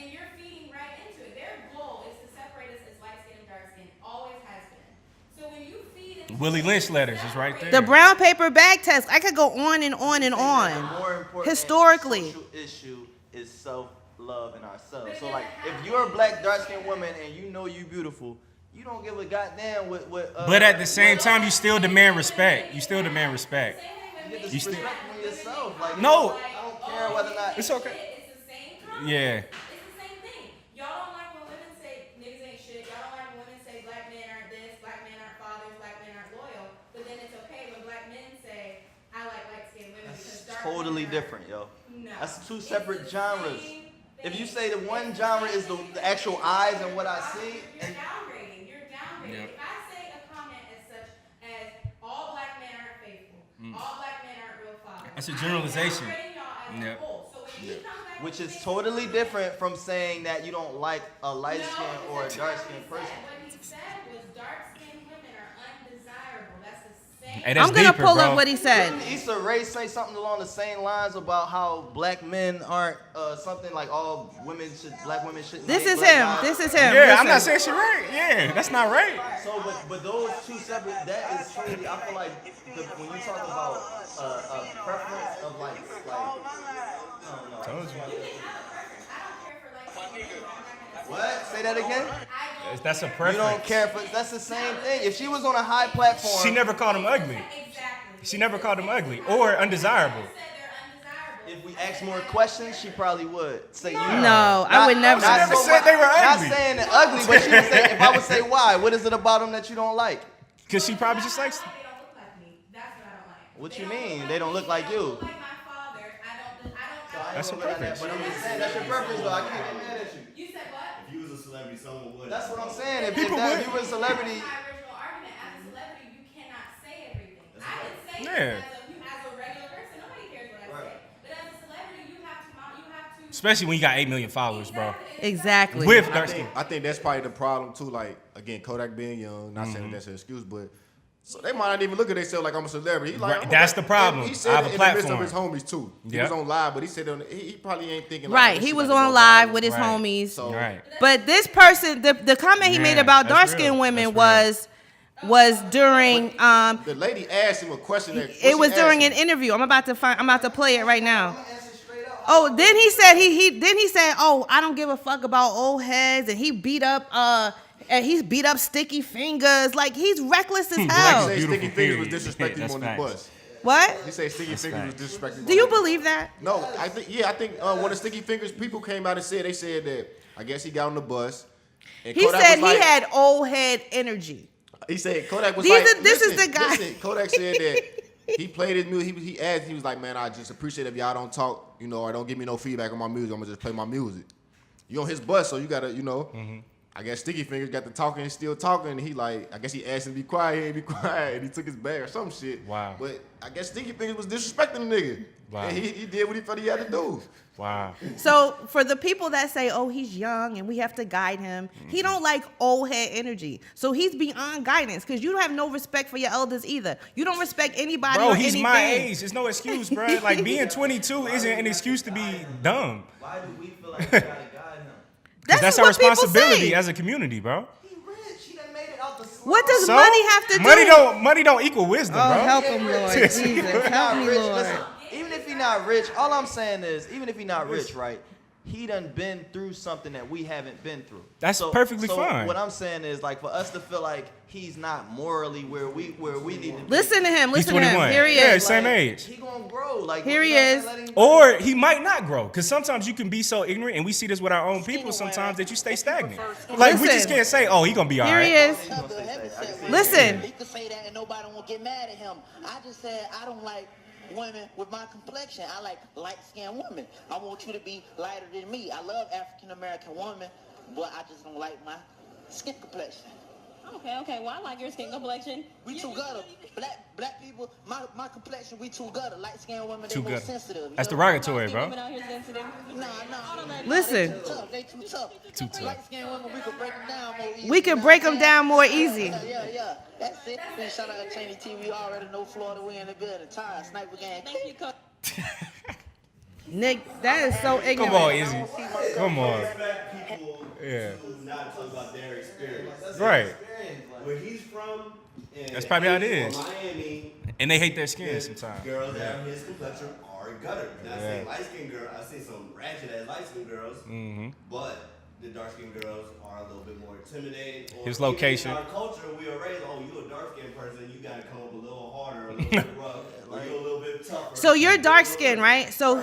you're feeding right into it. Their goal is to separate us as light skinned and dark skinned. Always has been. So when you feed into Willie Lynch letters is right there. The brown paper bag test. I could go on and on and the on. more important Historically. social issue is self-love in ourselves. So like, if you're a black dark-skinned woman and you know you beautiful, you don't give a goddamn what. But at the same time, you still demand respect. You still demand respect. You get You the still- respect from yourself. Like, No. I don't care whether or not. It's okay. It's the same concept. Yeah. It's the same thing. Y'all don't like when women say niggas ain't shit. Y'all don't like when women say black men aren't this, black men aren't fathers, black men aren't loyal. But then it's okay when black men say, I like light skinned women because dark Totally women different, yo. No. That's two It's separate the genres. same If you thing. say the one genre is the actual eyes and what I see, You're downgrading. You're downgrading. Yep. If I say a comment as such as all black men aren't faithful, all black men aren't real fathers. That's a generalization. I'm downgrading y'all as Yep. a whole. So when he comes back which and is says- totally different from saying that you don't like a light-skinned or a that's not dark-skinned what he person. said. What he said was dark-skinned women are undesirable. That's the same. Hey, that's I'm gonna deeper, pull bro. up what he said. Didn't Issa Rae say something along the same lines about how black men aren't something like all black women shouldn't This date is black him. guys? This is him. Yeah, I'm Listen. not saying she right. Yeah, that's not right. So, but those two separate, that is truly, I feel like when you talk about a preference of like, I don't know. Told you. What? Say that again? That's a You preference. don't care for, that's the same thing. If she was on a high platform. She never called him ugly. Exactly. She never called him ugly or undesirable. Said they're undesirable. If we ask more questions, she probably would say you. No, I would never. She never said they were ugly. Not saying they're ugly, but she would say, if I would say why, what is it about them that you don't like? Because she probably just likes. They don't look like me. That's what I don't like. What you mean? They don't look like They don't you. look like my father. I don't. That's her preference. But I'm just saying, that's your preference, though. I can't get mad at you. You said what? If you was a celebrity, someone would. That's what I'm saying. If People would. you were a celebrity, That's my original argument. As a celebrity, you cannot say everything. I can say Yeah. this as a regular person. Nobody cares what I say. But as a celebrity, you have to. Especially when you got 8 million followers, bro. Exactly. With I dark skin. think that's probably the problem too. Like again, Kodak being young, not saying that that's an excuse, but so they might not even look at themselves like I'm a celebrity. He like, Right, I'm that's like- the problem. and He I said have it a in the midst of platform. his homies too. He Yep. was on live, but he said he probably ain't thinking. Like, Right. this He shit was about to on go live viral. with his Right. homies. So Right. But this person, the comment he made Yeah, about that's dark real. skinned women That's was during the lady asked him a question. it was during an interview. I'm about to play it right now. Oh, then he said he said, "Oh, I don't give a fuck about old heads," and he beat up Sticky Fingers. Like he's reckless as He hell. said Beautiful Sticky Fingers was period. disrespecting him That's on the facts. bus. What? He said Sticky Fingers was disrespecting. Do you believe that? No, I think one of Sticky Fingers people came out and said that I guess he got on the bus. And He Kodak said was he like- had old head energy. He said Kodak was These like, are- this is listen, the guy. Listen, Kodak said that he played his music. He asked, he was like, man, I just appreciate if y'all don't talk, or don't give me no feedback on my music. I'm gonna just play my music. You on his bus, so you gotta, I guess Sticky Fingers got to talking and still talking. And he I guess he asked him to be quiet. He ain't be quiet. And he took his bag or some shit. Wow. But I guess Sticky Fingers was disrespecting the nigga. Wow. And he did what he felt he had to do. Wow. So for the people that say, "Oh, he's young and we have to guide him," he don't like old head energy. So he's beyond guidance because you don't have no respect for your elders either. You don't respect anybody Bro, or he's anything. my age. There's no excuse, bro. Like being 22 isn't an excuse to be dumb. why do we feel like we gotta guide him? That's our what people responsibility say. as a community, bro. He rich. He done made it out the slum. What does So, money have to do? money don't equal wisdom, Oh, bro. help him, Lord Jesus, help Not me, rich. Lord. Listen, even if he not rich, all I'm saying is, even if he not rich, right? He done been through something that we haven't been through. That's perfectly so fine. What I'm saying is, like, for us to feel like he's not morally where we need to be. Listen to him. He's Listen to him. 21. Here he Yeah, is. same like, age. He gonna grow. Like Here he you know, is. let him- Or he might not grow, because sometimes you can be so ignorant, and we see this with our own people sometimes, that you stay stagnant. Like, we just Listen. can't say, oh, he gonna be all Here he right. is. He gonna stay safe. I can see it. Listen. He could say that and nobody won't get mad at him. I just said I don't like women with my complexion. I like light-skinned women. I want you to be lighter than me. I love African-American women, but I just don't like my skin complexion. Okay. Well, I like your skin complexion. We too gutter. Black people, my complexion, we too gutter. Light-skinned women, they Too more good. sensitive. That's know? derogatory, bro. Women out here sensitive. Nah. Listen. They too tough. Too tough. Light-skinned women, we could break them down more easy. We can break them down more easy. Yeah. That's it. Please shout out to Cheney TV. You already know Florida. We in the building. Ty, Sniper Gang. Thank you, Coach. Nick, that is so ignorant. Come on, Izzy. Come on. Expect people Yeah. to not talk about their experience. Right. Where he's from. And That's probably how it is. Miami. And they hate their skin sometimes. Girls that have his complexion are gutter. Not saying light skinned girls. I see some ratchet ass light skinned girls. But the dark skinned girls are a little bit more intimidated. Or His even location. In our culture, we are raised, you a dark skinned person, you gotta come up a little harder, a little bit rough, or you're a little bit tougher. So you're dark skinned, right? So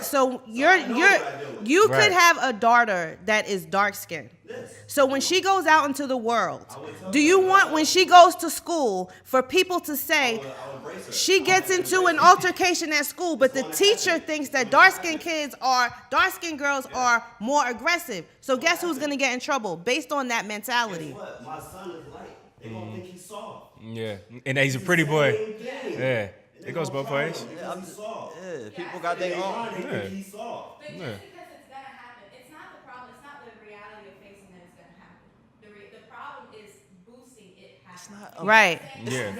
you could have a daughter that is dark skinned. Yes. So when she goes out into the world, do you want when she goes to school for people to say she gets into an altercation at school, but the teacher thinks that dark skinned girls are more aggressive. So guess who's gonna get in trouble based on that mentality? Guess what? My son is light. They gonna think he's soft. Yeah. And he's a pretty boy. Same thing. Yeah. It goes both ways. Yeah, people got their own. They think he's soft. But just because it's gonna happen, it's not the problem. It's not the reality of facing that it's gonna happen. The problem is boosting it happening. Right. Yeah.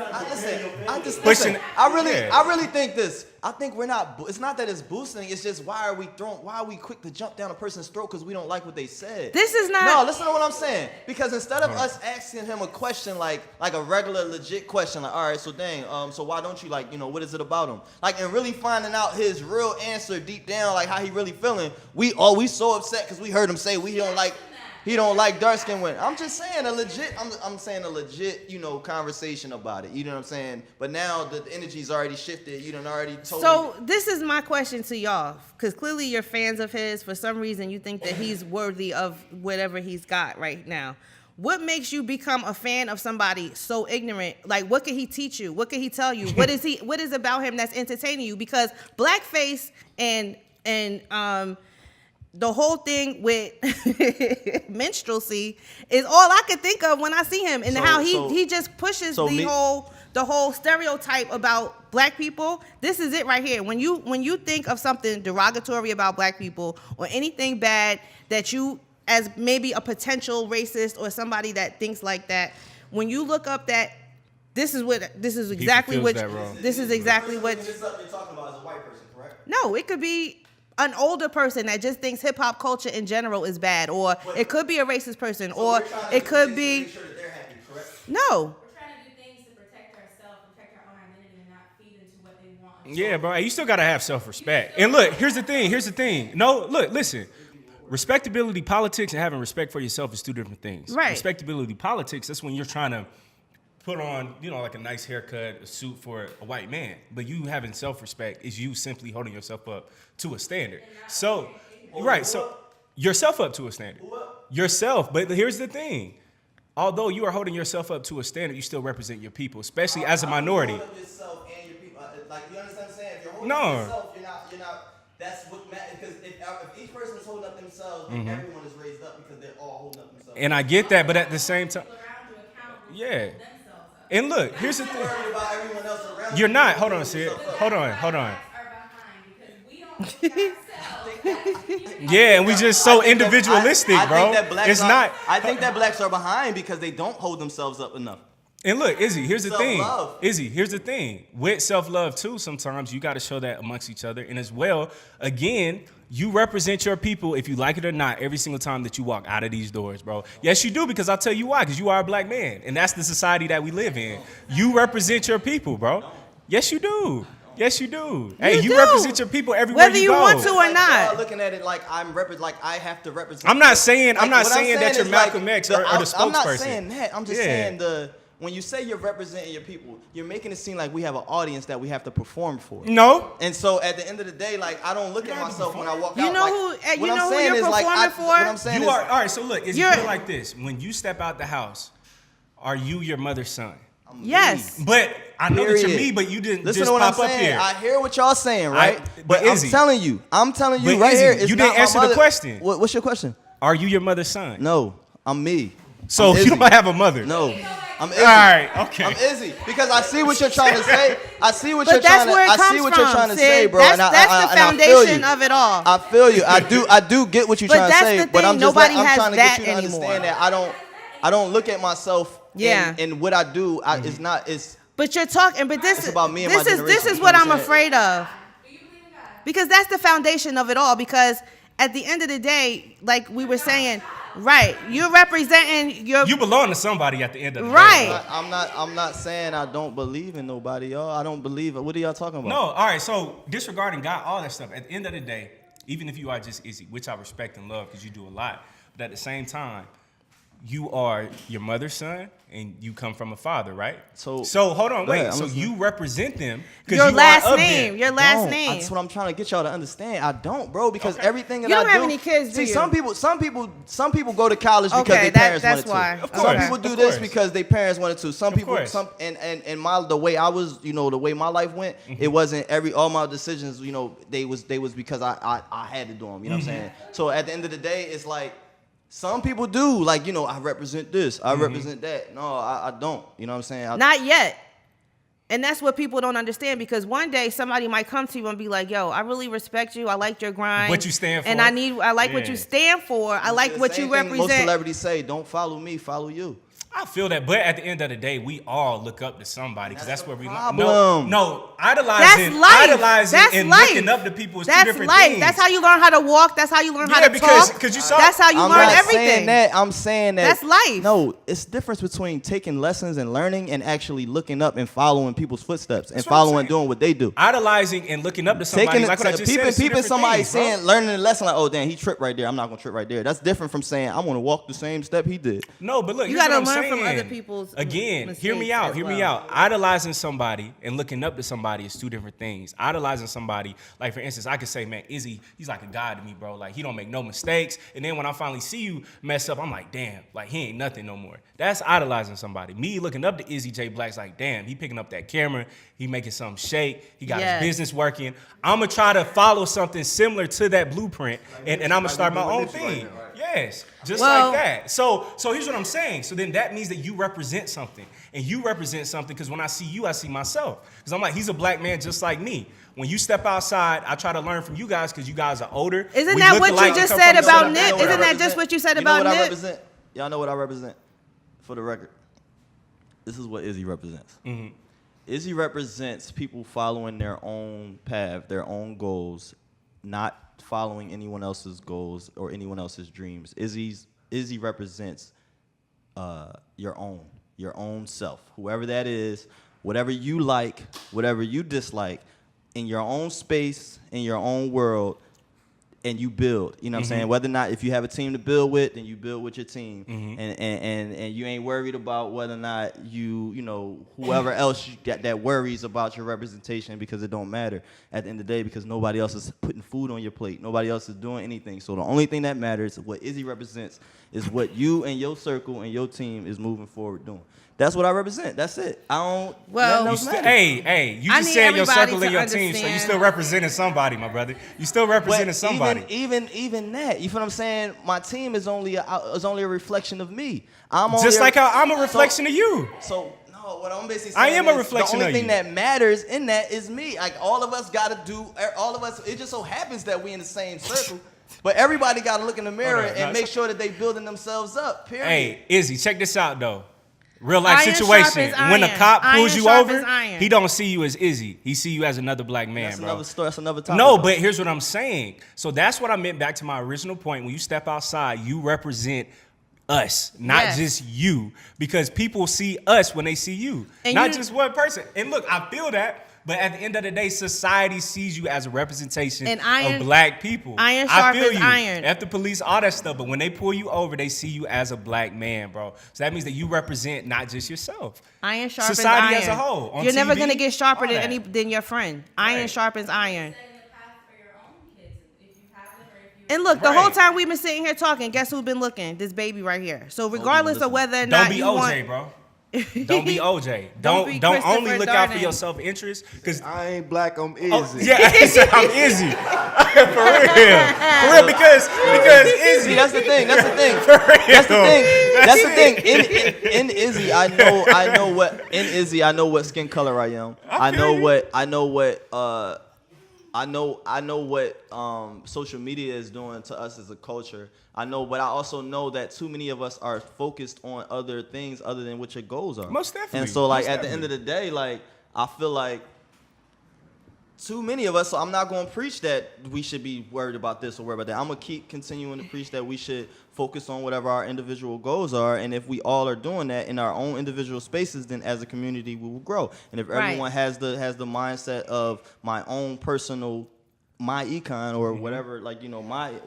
Listen. I Yeah. really think this. I think we're not. It's not that it's boosting. It's just why are we quick to jump down a person's throat because we don't like what they said? This is not. No, listen to what I'm saying. Because instead of us asking him a question like a regular legit question, like, all right, so dang, so why don't you what is it about him? Like, and really finding out his real answer deep down, like how he really feeling. We so upset because we heard him say he don't like dark skinned women. I'm just saying I'm saying a legit, conversation about it. You know what I'm saying? But now the energy's already shifted. You done already told So me. this is my question to y'all, because clearly you're fans of his. For some reason, you think that he's worthy of whatever he's got right now. What makes you become a fan of somebody so ignorant? Like, what can he teach you? What can he tell you? What is about him that's entertaining you? Because blackface and the whole thing with minstrelsy is all I can think of when I see him, and how he just pushes the whole stereotype about black people. This is it right here. When you think of something derogatory about black people or anything bad that you as maybe a potential racist or somebody that thinks like that, when you look up that this is exactly what You're talking about as a white person, correct? No, it could be an older person that just thinks hip hop culture in general is bad, or it could be a racist person, or it could be. Make sure that they're happy, correct? No. We're trying to do things to protect ourselves, protect our own identity, and not feed into what they want. Yeah, bro. You still gotta have self-respect. And look, here's the thing. No, look, listen. Respectability politics and having respect for yourself is two different things. Right. Respectability politics, that's when you're trying to put on, like a nice haircut, a suit for a white man. But you having self-respect is you simply holding yourself up to a standard. So, right, so yourself up to a standard. Yourself. But here's the thing. Although you are holding yourself up to a standard, you still represent your people, especially as a minority. You're holding yourself and your people. Like, you understand what I'm saying? If you're holding No. yourself, you're not. That's what matters. Because if each person is holding up themselves, then everyone is raised up because they're all holding up themselves. And I get that, but at the same time, Around you accountable yeah. themselves up. And look, here's the thing. Worried about everyone else around You're you. not. Hold on, Sid. Hold on. Are behind because we don't look at ourselves. Yeah, and we just so individualistic, bro. It's not. I think that blacks are behind because they don't hold themselves up enough. And look, Izzy, here's the thing. Self-love. Izzy, here's the thing. With self-love, too, sometimes you got to show that amongst each other. And as well, again, you represent your people, if you like it or not, every single time that you walk out of these doors, bro. Yes, you do, because I'll tell you why, because you are a black man. And that's the society that we live in. You represent your people, bro. Yes, you do. Yes, you do. Hey, you do. represent your people everywhere Whether you go. want to or Like, not. y'all looking at it like I have to represent. I'm not saying Like, what that you're is, Malcolm like, X or the spokesperson. I'm not saying that. I'm just Yeah. saying when you say you're representing your people, you're making it seem like we have an audience that we have to perform for. No. And so at the end of the day, like I don't look at myself when I walk You out. know like, who- what you I'm know who saying you're is, like, performing for? What I'm saying You is, are. All right, so look, it's You're- put it like this. When you step out the house, are you your mother's son? Yes. But I know that you're Period. me, but you didn't Listen just to what I'm pop up saying. here. I hear what y'all saying, right? but I'm Izzy. telling you But right Izzy, here. It's you not didn't my answer the mother. question. What's your question? Are you your mother's son? No, I'm me. So I'm you Izzy. don't have a mother. No, I'm Izzy. All right. Okay. I'm Izzy because I see what you're trying to say. I see what But you're that's trying to. where it I comes see what from, you're trying to Sid. say, bro. That's and I the and I feel foundation you. of it all. I feel you. I do get what you're But trying to that's say. the But I'm thing, just nobody I'm has trying to that get you to anymore. understand that I don't look at myself. Yeah. In what I do. It's not. It's. But you're talking. But this It's is about me and my this is generation, you know what what I'm I'm saying? afraid of. Because that's the foundation of it all. Because at the end of the day, like we were saying, right? You're representing your. You belong to somebody at the end of the Right. day. I'm not saying I don't believe in nobody, y'all. I don't believe it. What are y'all talking about? No, all right. So disregarding God, all that stuff. At the end of the day, even if you are just Izzy, which I respect and love because you do a lot, but at the same time, you are your mother's son and you come from a father, right? So hold on, Go wait. ahead, I'm So listening. you represent them because Your you last are of name. them. Your last don't. name. That's what I'm trying to get y'all to understand. I don't, bro, because everything that You I don't have do. any kids, do See, you? some people go to college because Okay, their parents that's wanted why. to. Of Some course. people do Of this course. because their parents wanted to. Some Of people, course. and the way I was, the way my life went, Mm-hmm. it wasn't all my decisions, they was because I had to do them. You know what I'm saying? So at the end of the day, it's like. Some people do, like, I represent this, I represent that. No, I don't. You know what I'm saying? Not yet. And that's what people don't understand because one day somebody might come to you and be like, yo, I really respect you. I like your grind. What you stand for. And I like what Yeah. you stand for. I like The what same you thing Most represent. celebrities say, don't follow me, follow you. I feel that, but at the end of the day, we all look up to somebody because that's That's where the we problem. No, That's idolizing life. That's and life. looking up to people is That's two different life. things. That's how you learn how to walk. That's how you learn how to because talk. you saw. That's how you I'm learn not everything. saying that. I'm saying that. That's life. No, it's the difference between taking lessons and learning and actually looking up and following people's footsteps and That's what I'm following saying. doing what they do. Idolizing and looking up to somebody, Taking like what I just said, is two peeping different somebody things, bro. saying, learning a lesson like, oh damn, he tripped right there. I'm not gonna trip right there. That's different from saying I want to walk the same step he did. No, but look, You here's gotta what I'm learn from saying. other people's Again, hear me mistakes out. as Hear me well. out. Idolizing somebody and looking up to somebody is two different things. Idolizing somebody, like for instance, I could say, man, Izzy, he's like a god to me, bro. Like he don't make no mistakes. And then when I finally see you mess up, I'm like, damn, like he ain't nothing no more. That's idolizing somebody. Me looking up to Izzy J. Black's like, damn, he picking up that camera, he making something shake, he got Yes. his business working. I'm gonna try to follow something similar to that blueprint, and I'm gonna start my own thing. Yes, just Well- like that. So here's what I'm saying. So then that means that you represent something, and you represent something because when I see you, I see myself. Because I'm like, he's a black man just like me. When you step outside, I try to learn from you guys because you guys are older. Isn't We that look what alike you and just come said from the about same Nip? background. Isn't that just what you said You know about what I Nip? represent? Y'all know what I represent? For the record, this is what Izzy represents. Mm-hmm. Izzy represents people following their own path, their own goals, not following anyone else's goals or anyone else's dreams. Izzy represents your own self, whoever that is, whatever you like, whatever you dislike, in your own space, in your own world, and you build. You know what I'm saying? Whether or not, if you have a team to build with, then you build with your team, and you ain't worried about whether or not whoever else you got that worries about your representation, because it don't matter at the end of the day, because nobody else is putting food on your plate, nobody else is doing anything. So the only thing that matters, what Izzy represents, is what you and your circle and your team is moving forward doing. That's what I represent. That's it. I don't. Well, nothing else matters. Hey, you I just need said your everybody circle to and your team, so you understand. still representing somebody, my brother. You still representing But somebody. even that, you feel what I'm saying? My team is only a reflection of me. I'm only Just like how I'm a reflection of you. So no, what I'm basically I saying am a is reflection the only of thing you. that matters in that is me. Like all of us gotta do. All of us. It just so happens that we in the same circle. But everybody gotta look in the mirror Hold on, and no, make sure that they building themselves up. Period. Hey, Izzy, check this out though. Real life Iron situation. sharpens When a iron. cop Iron pulls you sharpens over, iron. he don't see you as Izzy. He see you as another black man, That's bro. another story. That's another topic. No, but here's what I'm saying. So that's what I meant back to my original point. When you step outside, you represent us, not Yes. just you. Because people see us when they see you, And not you- just one person. And look, I feel that. But at the end of the day, society sees you as a representation And iron- of black people. iron I feel sharpens you. iron. F the police, all that stuff. But when they pull you over, they see you as a black man, bro. So that means that you represent not just yourself. Iron sharpens Society iron. as a whole. On You're never TV, gonna get sharper all than that. than your friend. Iron Right. sharpens iron. Setting the path for your own kids if you have them or if you. And look, the Right. whole time we've been sitting here talking, guess who's been looking? This baby right here. So regardless of listening. whether or Don't not be you OJ, want, bro. Don't be OJ. Don't be Don't only Christopher look out for Darden. your self-interest. Because I ain't black, I'm Izzy. I said I'm Izzy. For real, because Izzy. See, that's the thing. That's the thing. In Izzy, I know what skin color I am. I know what social media is doing to us as a culture. But I also know that too many of us are focused on other things other than what your goals are. Most definitely. And so, like, at the end of the day, like, I feel like too many of us, so I'm not going to preach that we should be worried about this or worried about that. I'm going to keep continuing to preach that we should focus on whatever our individual goals are. And if we all are doing that in our own individual spaces, then as a community, we will grow. And if everyone has the mindset of my own personal, my econ or whatever, like, you know,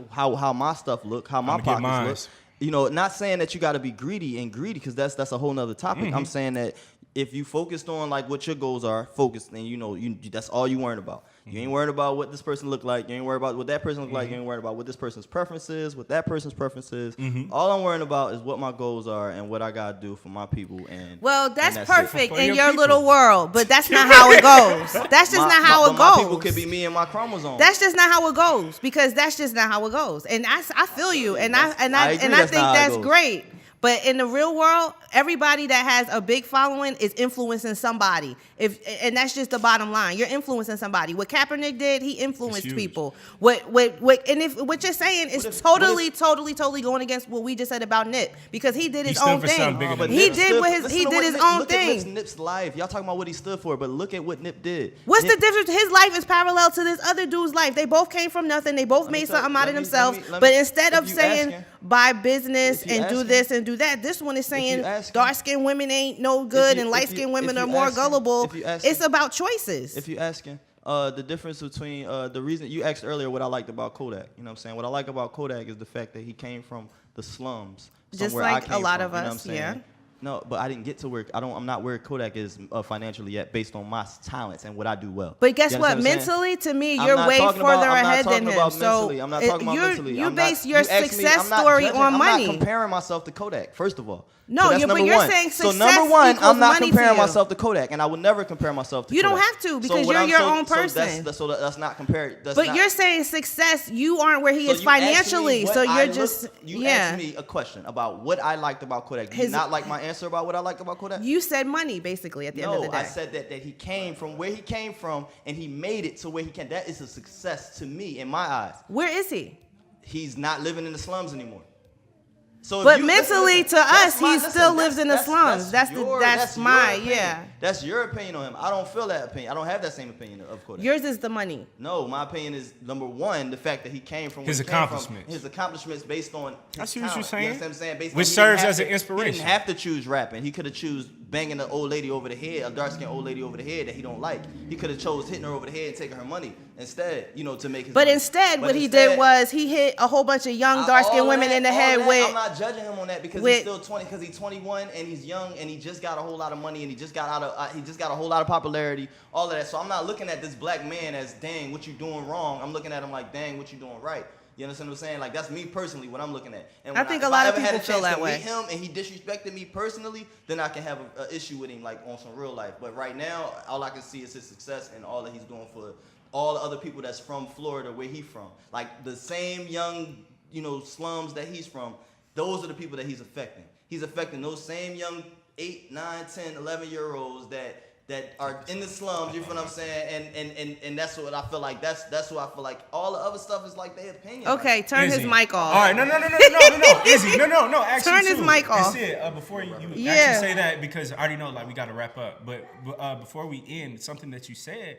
how my stuff look, how my pockets look. You know, not saying that you got to be greedy because that's a whole nother topic. I'm saying that if you focused on like what your goals are, focused, and you know, that's all you worried about. You ain't worried about what this person look like. You ain't worried about what that person look like. You ain't worried about what this person's preference is, what that person's preference is. All I'm worrying about is what my goals are and what I gotta do for my people. And that's and perfect For in your your people. little world, but that's not how it goes. That's just not how it My goes. people could be me and my chromosomes. That's just not how it goes, because that's just not how it goes. And I feel you, and I agree think that's not how it that's goes. great. But in the real world, everybody that has a big following is influencing somebody. And that's just the bottom line. You're influencing somebody. What Kaepernick did, he influenced huge. people. What you're saying is totally going against what we just said about Nip, because he did his stood own for thing. something bigger than He Nip. did his own Look at thing. Nip's life. Y'all talking about what he stood for, but look at what Nip did. What's Nip, the difference? His life is parallel to this other dude's life. They both came from nothing. They both made something out of themselves. But instead of saying buy business and do this and do that, this one is saying dark-skinned women ain't no good and light-skinned women are more gullible. It's about choices. If you're asking, the difference between the reason you asked earlier what I liked about Kodak, you know what I'm saying? What I like about Kodak is the fact that he came from the slums. Just somewhere I like a came lot from, of you know what I'm us, saying? yeah. No, but I didn't get to where I'm not where Kodak is financially yet, based on my talents and what I do well. But guess You what? understand what I'm saying? Mentally, to me, I'm you're not way talking further about- I'm not ahead than talking him. about So mentally. I'm not talking about mentally. you I'm base not- your you asked me- success I'm not story judging- on money. I'm not comparing myself to Kodak, first of all. No, So that's but number you're one. saying So success number one, equals I'm not money to comparing you. myself to Kodak, and I would never compare myself to You don't Kodak. have to, So because what you're I'm- your so- own so person. that's not compared. That's But not, you're saying success, you aren't where he so is you asked me financially. what So I you're just, you asked me a question about what I liked about Kodak. Do you His- not like my answer about what I liked about Kodak? You said money, basically, at the end of the No, day. I said that he came from where he came from and he made it to where he can. That is a success to me in my eyes. Where is he? He's not living in the slums anymore. So, if But you, mentally, to that's us, my- he listen, still lives in the slums. That's your my, opinion. yeah. That's your opinion on him. I don't feel that opinion. I don't have that same opinion of Kodak. Yours is the money. No, my opinion is number one, the fact that he came from His where he came from, accomplishments. His accomplishments based on his I see what you're talent. saying. You understand what I'm saying? Based Which on he serves didn't as have an to- inspiration. He didn't have to choose rapping. He could have choose banging an old lady over the head, a dark-skinned old lady over the head that he don't like. He could have chose hitting her over the head and taking her money instead, you know, to make his But money. instead, But what he instead- did was he hit a whole bunch of young dark-skinned all women that- in the all head that, with. I'm not judging him on that because with- he's still 20, because he's 21 and he's young and he just got a whole lot of money and he just got a whole lot of popularity, all of that. So I'm not looking at this black man as, dang, what you doing wrong. I'm looking at him like, dang, what you doing right. You understand what I'm saying? Like, that's me personally, what I'm looking at. And I when think if a lot I of ever had people a feel chance that to way. meet him and he disrespected me personally, then I can have an issue with him, like on some real life. But right now, all I can see is his success and all that he's doing for all the other people that's from Florida, where he's from. Like the same young, you know, slums that he's from, those are the people that he's affecting. He's affecting those same young 8, 9, 10, 11-year-olds that are in the slums, you feel what I'm saying? And that's what I feel like. That's what I feel like. All the other stuff is like their opinion. Okay, Like, turn Izzy. his mic off. All right, no, Izzy, no. Actually, Turn his too. mic off. And Sid, before you Yeah. actually say that, because I already know, like, we got to wrap up. But before we end, something that you said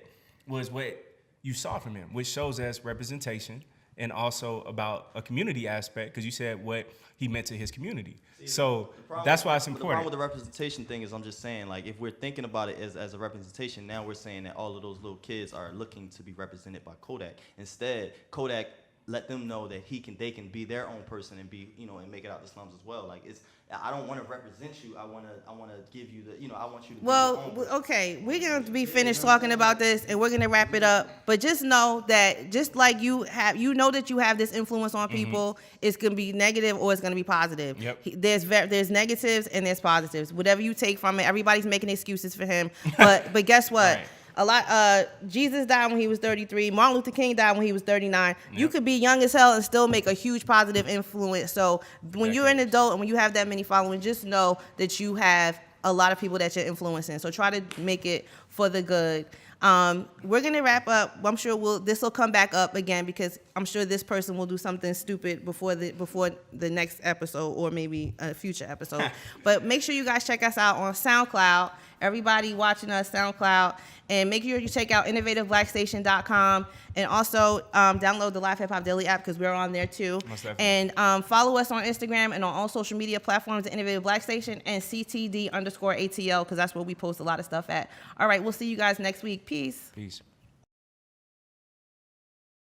was what you saw from him, which shows us representation and also about a community aspect, because you said what he meant to his community. So that's why it's The problem important. with the representation thing is, I'm just saying, like, if we're thinking about it as a representation, now we're saying that all of those little kids are looking to be represented by Kodak. Instead, Kodak let them know that they can be their own person and be, and make it out the slums as well. Like I don't want to represent you. I want to give you the, I want you to be your own person. Okay, we're going to be finished talking about this, and we're going to wrap it up. But just know that just like that you have this influence on people, it's going to be negative or it's going to be positive. Yep. There's negatives and there's positives. Whatever you take from it, everybody's making excuses for him. But guess what? Right. A lot. Jesus died when he was 33. Martin Luther King died when he was 39. Yep. You could be young as hell and still make a huge positive influence. So when you're an adult and when you have that many following, just know that you have a lot of people that you're influencing. So try to make it for the good. We're gonna wrap up. I'm sure this will come back up again because I'm sure this person will do something stupid before the next episode or maybe a future episode. But make sure you guys check us out on SoundCloud. Everybody watching us, SoundCloud. And make sure you check out innovativeblackstation.com and also download the Live Hip Hop Daily app because we're on there too. And follow us on Instagram and on all social media platforms at Innovative Black Station and CTD_ATL because that's where we post a lot of stuff at. All right, we'll see you guys next week. Peace.